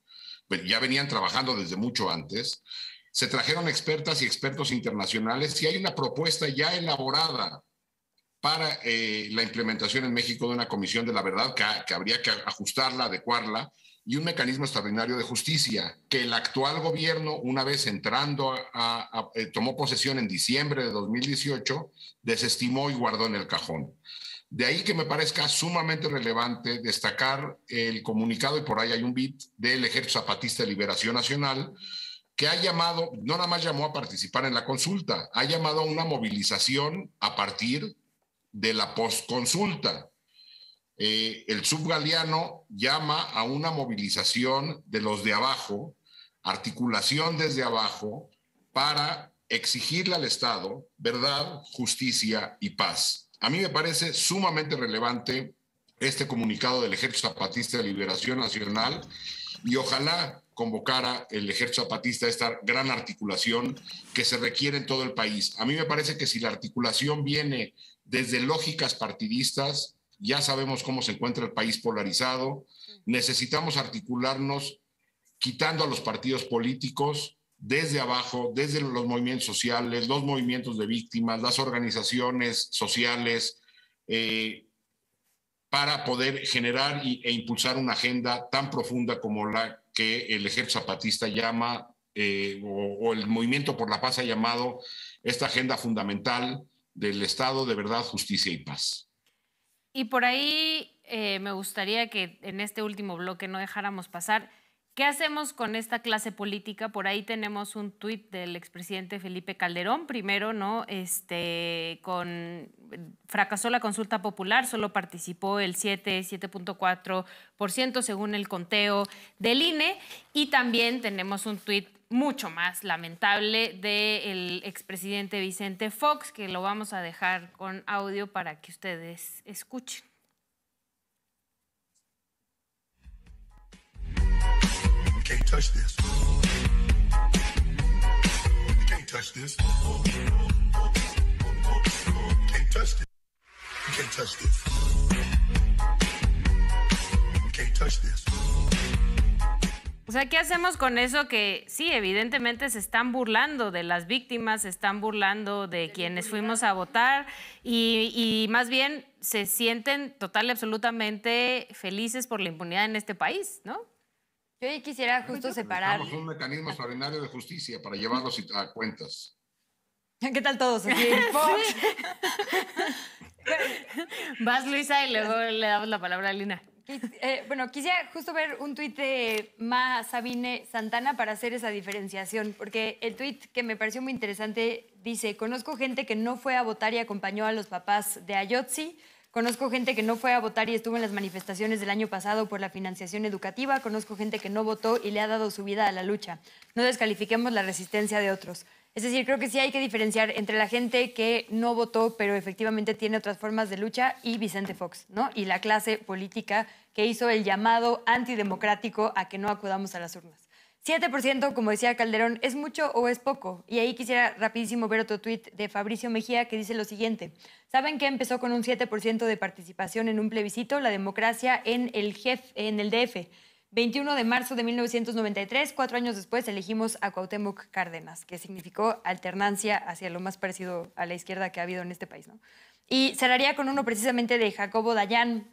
pues ya venían trabajando desde mucho antes. Se trajeron expertas y expertos internacionales y hay una propuesta ya elaborada para la implementación en México de una comisión de la verdad que habría que ajustarla, adecuarla, y un mecanismo extraordinario de justicia que el actual gobierno, una vez entrando tomó posesión en diciembre de 2018, desestimó y guardó en el cajón. De ahí que me parezca sumamente relevante destacar el comunicado, y por ahí hay un bit, del Ejército Zapatista de Liberación Nacional, que ha llamado, no nada más llamó a participar en la consulta, ha llamado a una movilización a partir de la postconsulta. El subgaleano llama a una movilización de los de abajo, articulación desde abajo, para exigirle al Estado verdad, justicia y paz. A mí me parece sumamente relevante este comunicado del Ejército Zapatista de Liberación Nacional, y ojalá convocara el Ejército Zapatista a esta gran articulación que se requiere en todo el país. A mí me parece que si la articulación viene desde lógicas partidistas, ya sabemos cómo se encuentra el país polarizado. Necesitamos articularnos quitando a los partidos políticos desde abajo, desde los movimientos sociales, los movimientos de víctimas, las organizaciones sociales, para poder generar e impulsar una agenda tan profunda como la que el Ejército Zapatista llama, o el Movimiento por la Paz ha llamado esta agenda fundamental del Estado de verdad, justicia y paz. Y por ahí me gustaría que en este último bloque no dejáramos pasar, ¿qué hacemos con esta clase política? Por ahí tenemos un tuit del expresidente Felipe Calderón. Primero, ¿no? Fracasó la consulta popular, solo participó el 7.4% según el conteo del INE. Y también tenemos un tuit mucho más lamentable del expresidente Vicente Fox, que lo vamos a dejar con audio para que ustedes escuchen. Can't touch this. You can't touch this. Can't touch this. You can't touch this. You can't touch this. O sea, ¿qué hacemos con eso? Que sí, evidentemente se están burlando de las víctimas, se están burlando de quienes fuimos a votar y más bien se sienten total y absolutamente felices por la impunidad en este país, ¿no? Yo quisiera justo separar... Necesitamos un mecanismo extraordinario de justicia para llevarlos a cuentas. ¿Qué tal todos? Aquí, Fox. Vas, Luisa, y luego le damos la palabra a Lina. Bueno, quisiera justo ver un tuit de Ma Sabine Santana para hacer esa diferenciación, porque el tuit que me pareció muy interesante dice: conozco gente que no fue a votar y acompañó a los papás de Ayotzi. Conozco gente que no fue a votar y estuvo en las manifestaciones del año pasado por la financiación educativa. Conozco gente que no votó y le ha dado su vida a la lucha. No descalifiquemos la resistencia de otros. Es decir, creo que sí hay que diferenciar entre la gente que no votó, pero efectivamente tiene otras formas de lucha, y Vicente Fox, ¿no? Y la clase política que hizo el llamado antidemocrático a que no acudamos a las urnas. 7%, como decía Calderón, ¿es mucho o es poco? Y ahí quisiera rapidísimo ver otro tuit de Fabricio Mejía que dice lo siguiente: ¿saben qué empezó con un 7% de participación en un plebiscito? La democracia en el DF. 21 de marzo de 1993, 4 años después, elegimos a Cuauhtémoc Cárdenas, que significó alternancia hacia lo más parecido a la izquierda que ha habido en este país, ¿no? Y cerraría con uno precisamente de Jacobo Dayan,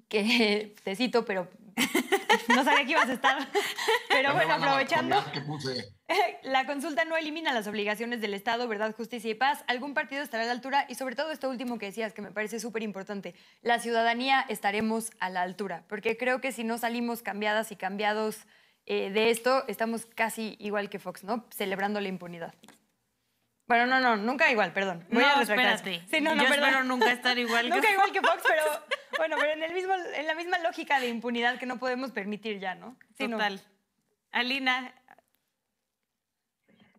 que te cito, pero no sabía que ibas a estar. Pero bueno, aprovechando, la consulta no elimina las obligaciones del Estado, verdad, justicia y paz. Algún partido estará a la altura, y sobre todo esto último que decías, que me parece súper importante, la ciudadanía estaremos a la altura, porque creo que si no salimos cambiadas y cambiados de esto, estamos casi igual que Fox, ¿no? Celebrando la impunidad. Bueno, no, nunca igual, perdón. Voy a espérate. Sí, yo espero nunca estar igual nunca igual que Fox, pero bueno, pero en la misma lógica de impunidad que no podemos permitir ya, ¿no? Sí, total. No. Alina.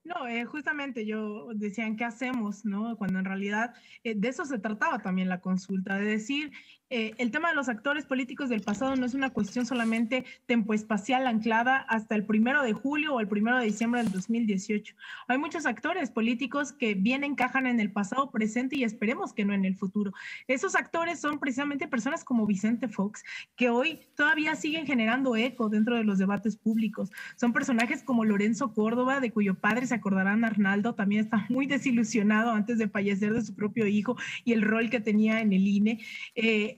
No, justamente yo decían, ¿qué hacemos? ¿No? Cuando en realidad de eso se trataba también la consulta, de decir, el tema de los actores políticos del pasado no es una cuestión solamente tempoespacial anclada hasta el 1 de julio o el 1 de diciembre del 2018. Hay muchos actores políticos que bien encajan en el pasado, presente y esperemos que no en el futuro. Esos actores son precisamente personas como Vicente Fox, que hoy todavía siguen generando eco dentro de los debates públicos. Son personajes como Lorenzo Córdoba, de cuyo padre, se acordarán, Arnaldo, también está muy desilusionado antes de fallecer de su propio hijo y el rol que tenía en el INE,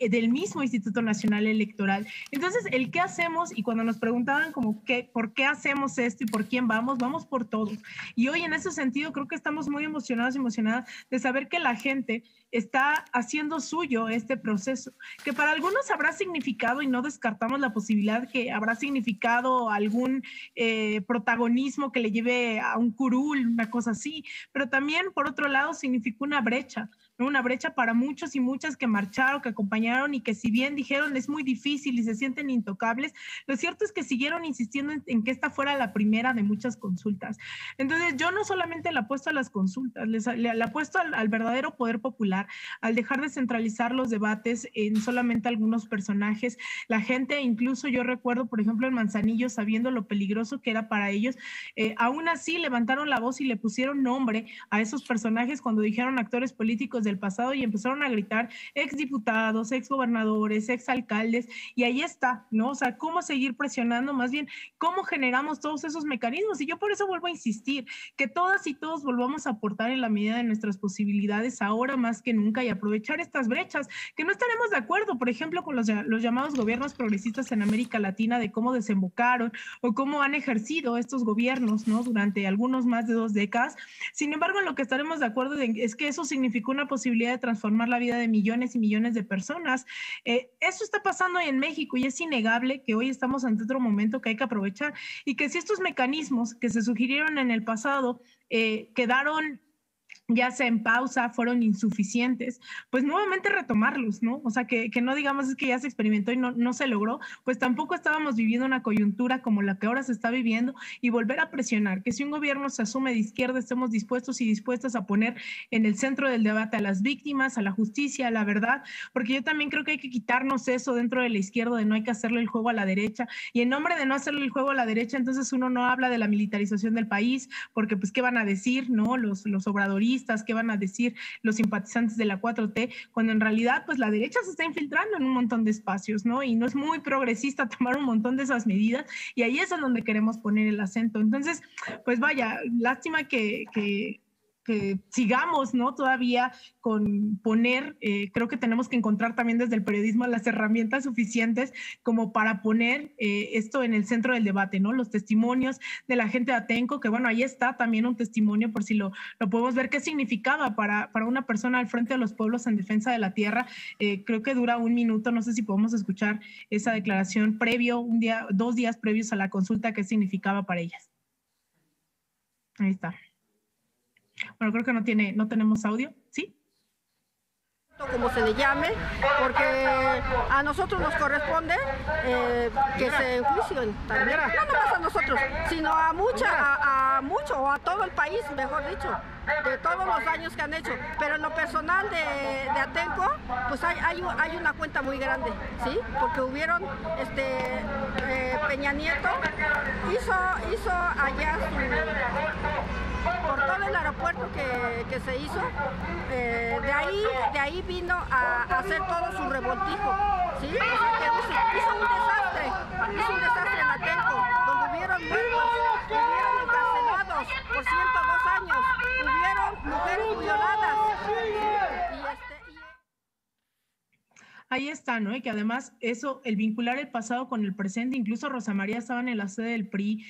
del mismo Instituto Nacional Electoral. Entonces, el qué hacemos, y cuando nos preguntaban como por qué hacemos esto y por quién vamos por todos. Y hoy en ese sentido creo que estamos muy emocionados y emocionadas de saber que la gente está haciendo suyo este proceso, que para algunos habrá significado, y no descartamos la posibilidad que habrá significado algún protagonismo que le lleve a un curul, una cosa así, pero también por otro lado significó una brecha, ¿no? Una brecha para muchos y muchas que marcharon, que acompañaron y que si bien dijeron es muy difícil y se sienten intocables, lo cierto es que siguieron insistiendo en que esta fuera la primera de muchas consultas. Entonces yo no solamente le apuesto a las consultas, le apuesto al verdadero poder popular, al dejar de centralizar los debates en solamente algunos personajes. La gente, incluso yo recuerdo, por ejemplo, en Manzanillo, sabiendo lo peligroso que era para ellos, aún así levantaron la voz y le pusieron nombre a esos personajes cuando dijeron actores políticos del pasado y empezaron a gritar exdiputados, exgobernadores, exalcaldes, y ahí está, ¿no? O sea, cómo seguir presionando, más bien, cómo generamos todos esos mecanismos. Y yo por eso vuelvo a insistir, que todas y todos volvamos a aportar en la medida de nuestras posibilidades ahora más que nunca y aprovechar estas brechas, que no estaremos de acuerdo, por ejemplo, con los llamados gobiernos progresistas en América Latina, de cómo desembocaron o cómo han ejercido estos gobiernos, ¿no? Durante algunos últimos más de 2 décadas. Sin embargo, en lo que estaremos de acuerdo es que eso significó una posibilidad de transformar la vida de millones y millones de personas. Eso está pasando hoy en México y es innegable que hoy estamos ante otro momento que hay que aprovechar y que si estos mecanismos que se sugirieron en el pasado quedaron ya sea en pausa, fueron insuficientes, pues nuevamente retomarlos, ¿no? O sea, que no digamos es que ya se experimentó y no se logró, pues tampoco estábamos viviendo una coyuntura como la que ahora se está viviendo y volver a presionar, que si un gobierno se asume de izquierda, estemos dispuestos y dispuestas a poner en el centro del debate a las víctimas, a la justicia, a la verdad, porque yo también creo que hay que quitarnos eso dentro de la izquierda de no hay que hacerle el juego a la derecha, y en nombre de no hacerle el juego a la derecha, entonces uno no habla de la militarización del país, porque pues ¿qué van a decir, no? Los obradoristas, qué van a decir los simpatizantes de la 4T, cuando en realidad pues la derecha se está infiltrando en un montón de espacios, ¿no? Y no es muy progresista tomar un montón de esas medidas y ahí es en donde queremos poner el acento. Entonces, pues vaya, lástima que sigamos, ¿no? Todavía con poner, creo que tenemos que encontrar también desde el periodismo las herramientas suficientes como para poner esto en el centro del debate, ¿no? Los testimonios de la gente de Atenco, que bueno, ahí está también un testimonio por si lo podemos ver, qué significaba para una persona al frente de los pueblos en defensa de la tierra. Creo que dura 1 minuto, no sé si podemos escuchar esa declaración previo, 2 días previos a la consulta, qué significaba para ellas. Ahí está. Bueno, creo que no tenemos audio, ¿sí? Como se le llame, porque a nosotros nos corresponde que se enjuicien también, no nomás a nosotros, sino a mucho o a todo el país, mejor dicho, de todos los daños que han hecho. Pero en lo personal de Atenco, pues hay una cuenta muy grande, ¿sí? Porque hubieron, Peña Nieto hizo allá por todo el aeropuerto que se hizo, de ahí vino a hacer todo su revoltijo, ¿sí? O sea, que hizo un desastre en Atenco, donde hubieron muertos, hubieron encarcelados por 102 años, hubieron mujeres violadas, Ahí está, ¿no? Y que además eso, el vincular el pasado con el presente, incluso Rosa María estaban en la sede del PRI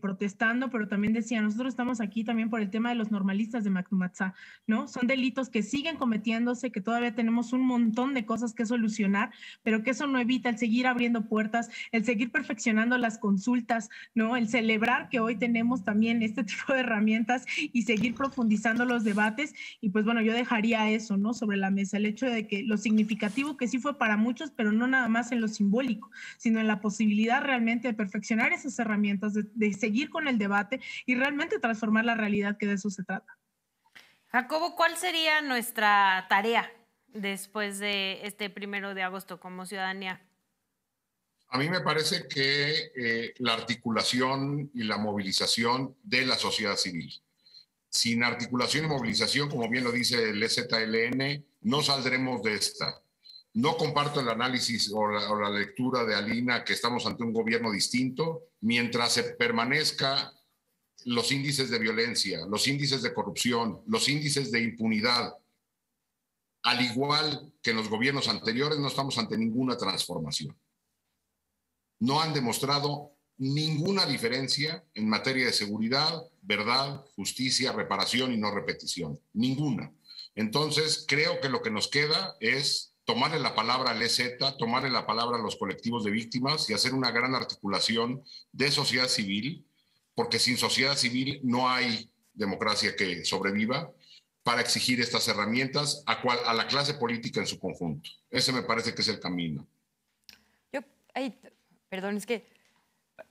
protestando, pero también decía, nosotros estamos aquí también por el tema de los normalistas de Macnumatzá, ¿no? Son delitos que siguen cometiéndose, que todavía tenemos un montón de cosas que solucionar, pero que eso no evita el seguir abriendo puertas, el seguir perfeccionando las consultas, ¿no? El celebrar que hoy tenemos también este tipo de herramientas y seguir profundizando los debates. Y pues bueno, yo dejaría eso, ¿no? Sobre la mesa, el hecho de que lo significativo que sí fue para muchos, pero no nada más en lo simbólico, sino en la posibilidad realmente de perfeccionar esas herramientas, de seguir con el debate y realmente transformar la realidad, que de eso se trata. Jacobo, ¿cuál sería nuestra tarea después de este 1 de agosto como ciudadanía? A mí me parece que la articulación y la movilización de la sociedad civil. Sin articulación y movilización, como bien lo dice el EZLN, no saldremos de esta. No comparto el análisis o la lectura de Alina que estamos ante un gobierno distinto mientras se permanezca los índices de violencia, los índices de corrupción, los índices de impunidad. Al igual que en los gobiernos anteriores, no estamos ante ninguna transformación. No han demostrado ninguna diferencia en materia de seguridad, verdad, justicia, reparación y no repetición. Ninguna. Entonces, creo que lo que nos queda es tomarle la palabra al EZ, tomarle la palabra a los colectivos de víctimas y hacer una gran articulación de sociedad civil, porque sin sociedad civil no hay democracia que sobreviva, para exigir estas herramientas a la clase política en su conjunto. Ese me parece que es el camino. Perdón, es que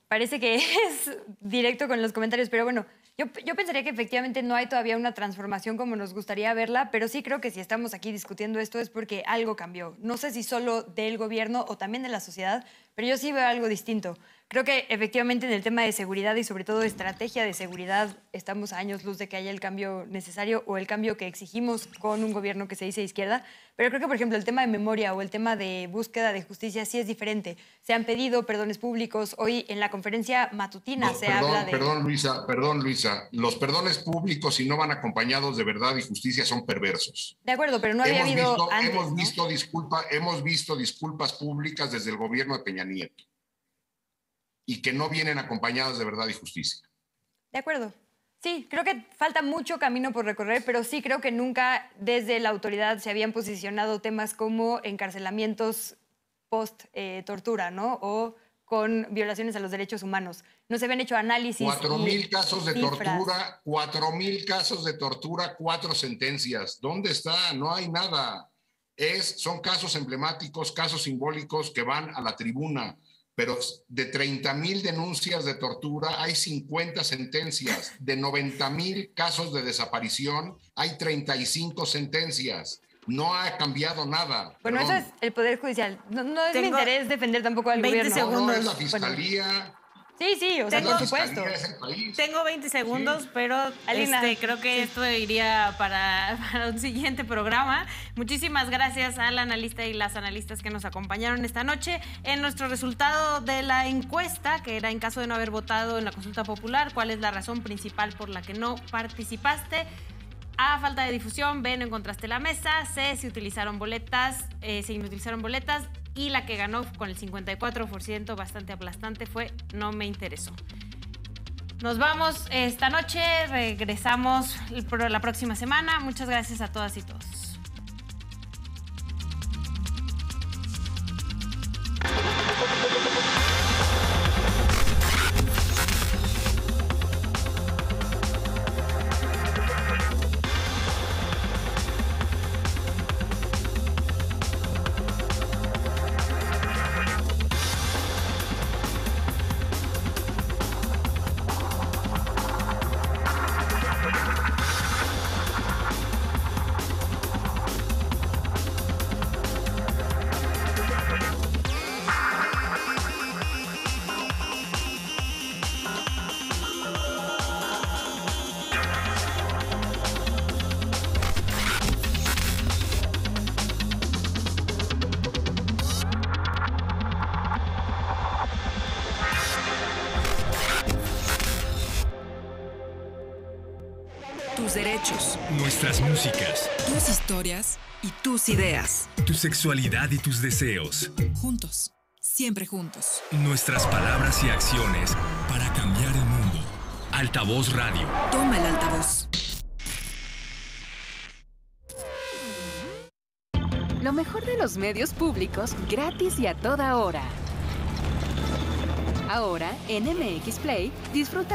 parece que es directo con los comentarios, pero bueno, yo pensaría que efectivamente no hay todavía una transformación como nos gustaría verla, pero sí creo que si estamos aquí discutiendo esto es porque algo cambió. No sé si solo del gobierno o también de la sociedad, pero yo sí veo algo distinto. Creo que efectivamente en el tema de seguridad y sobre todo de estrategia de seguridad estamos a años luz de que haya el cambio necesario o el cambio que exigimos con un gobierno que se dice de izquierda. Pero creo que, por ejemplo, el tema de memoria o el tema de búsqueda de justicia sí es diferente. Se han pedido perdones públicos. Hoy en la conferencia matutina habla de... Perdón, Luisa. Los perdones públicos, si no van acompañados de verdad y justicia, son perversos. De acuerdo, pero no había habido antes, hemos visto disculpas públicas desde el gobierno de Peña Nieto y que no vienen acompañadas de verdad y justicia. De acuerdo. Sí, creo que falta mucho camino por recorrer, pero sí creo que nunca desde la autoridad se habían posicionado temas como encarcelamientos post-tortura, ¿no? O con violaciones a los derechos humanos. No se habían hecho análisis. 4,000 casos de cifras. tortura, 4,000 casos de tortura, 4 sentencias. ¿Dónde está? No hay nada. Son casos emblemáticos, casos simbólicos que van a la tribuna. Pero de 30,000 denuncias de tortura hay 50 sentencias. De 90,000 casos de desaparición hay 35 sentencias. No ha cambiado nada. Bueno, Perdón. eso es el Poder Judicial. No es mi interés defender tampoco al 20 gobierno. segundos. No, es la Fiscalía. Sí, o sea, por supuesto. Es el país. Tengo 20 segundos, Sí. pero Alina, creo que esto iría para un siguiente programa. Muchísimas gracias al analista y las analistas que nos acompañaron esta noche. En nuestro resultado de la encuesta, que era en caso de no haber votado en la consulta popular, ¿cuál es la razón principal por la que no participaste? A, falta de difusión. B, no encontraste la mesa. C, se inutilizaron boletas. Y la que ganó con el 54%, bastante aplastante, fue no me interesó. Nos vamos esta noche, regresamos la próxima semana. Muchas gracias a todas y todos. Tus derechos, nuestras músicas, tus historias y tus ideas. tu sexualidad y tus deseos, Juntos, siempre juntos. nuestras palabras y acciones para cambiar el mundo. Altavoz Radio. Toma el altavoz. Lo mejor de los medios públicos gratis y a toda hora. Ahora, en MX Play, disfruta de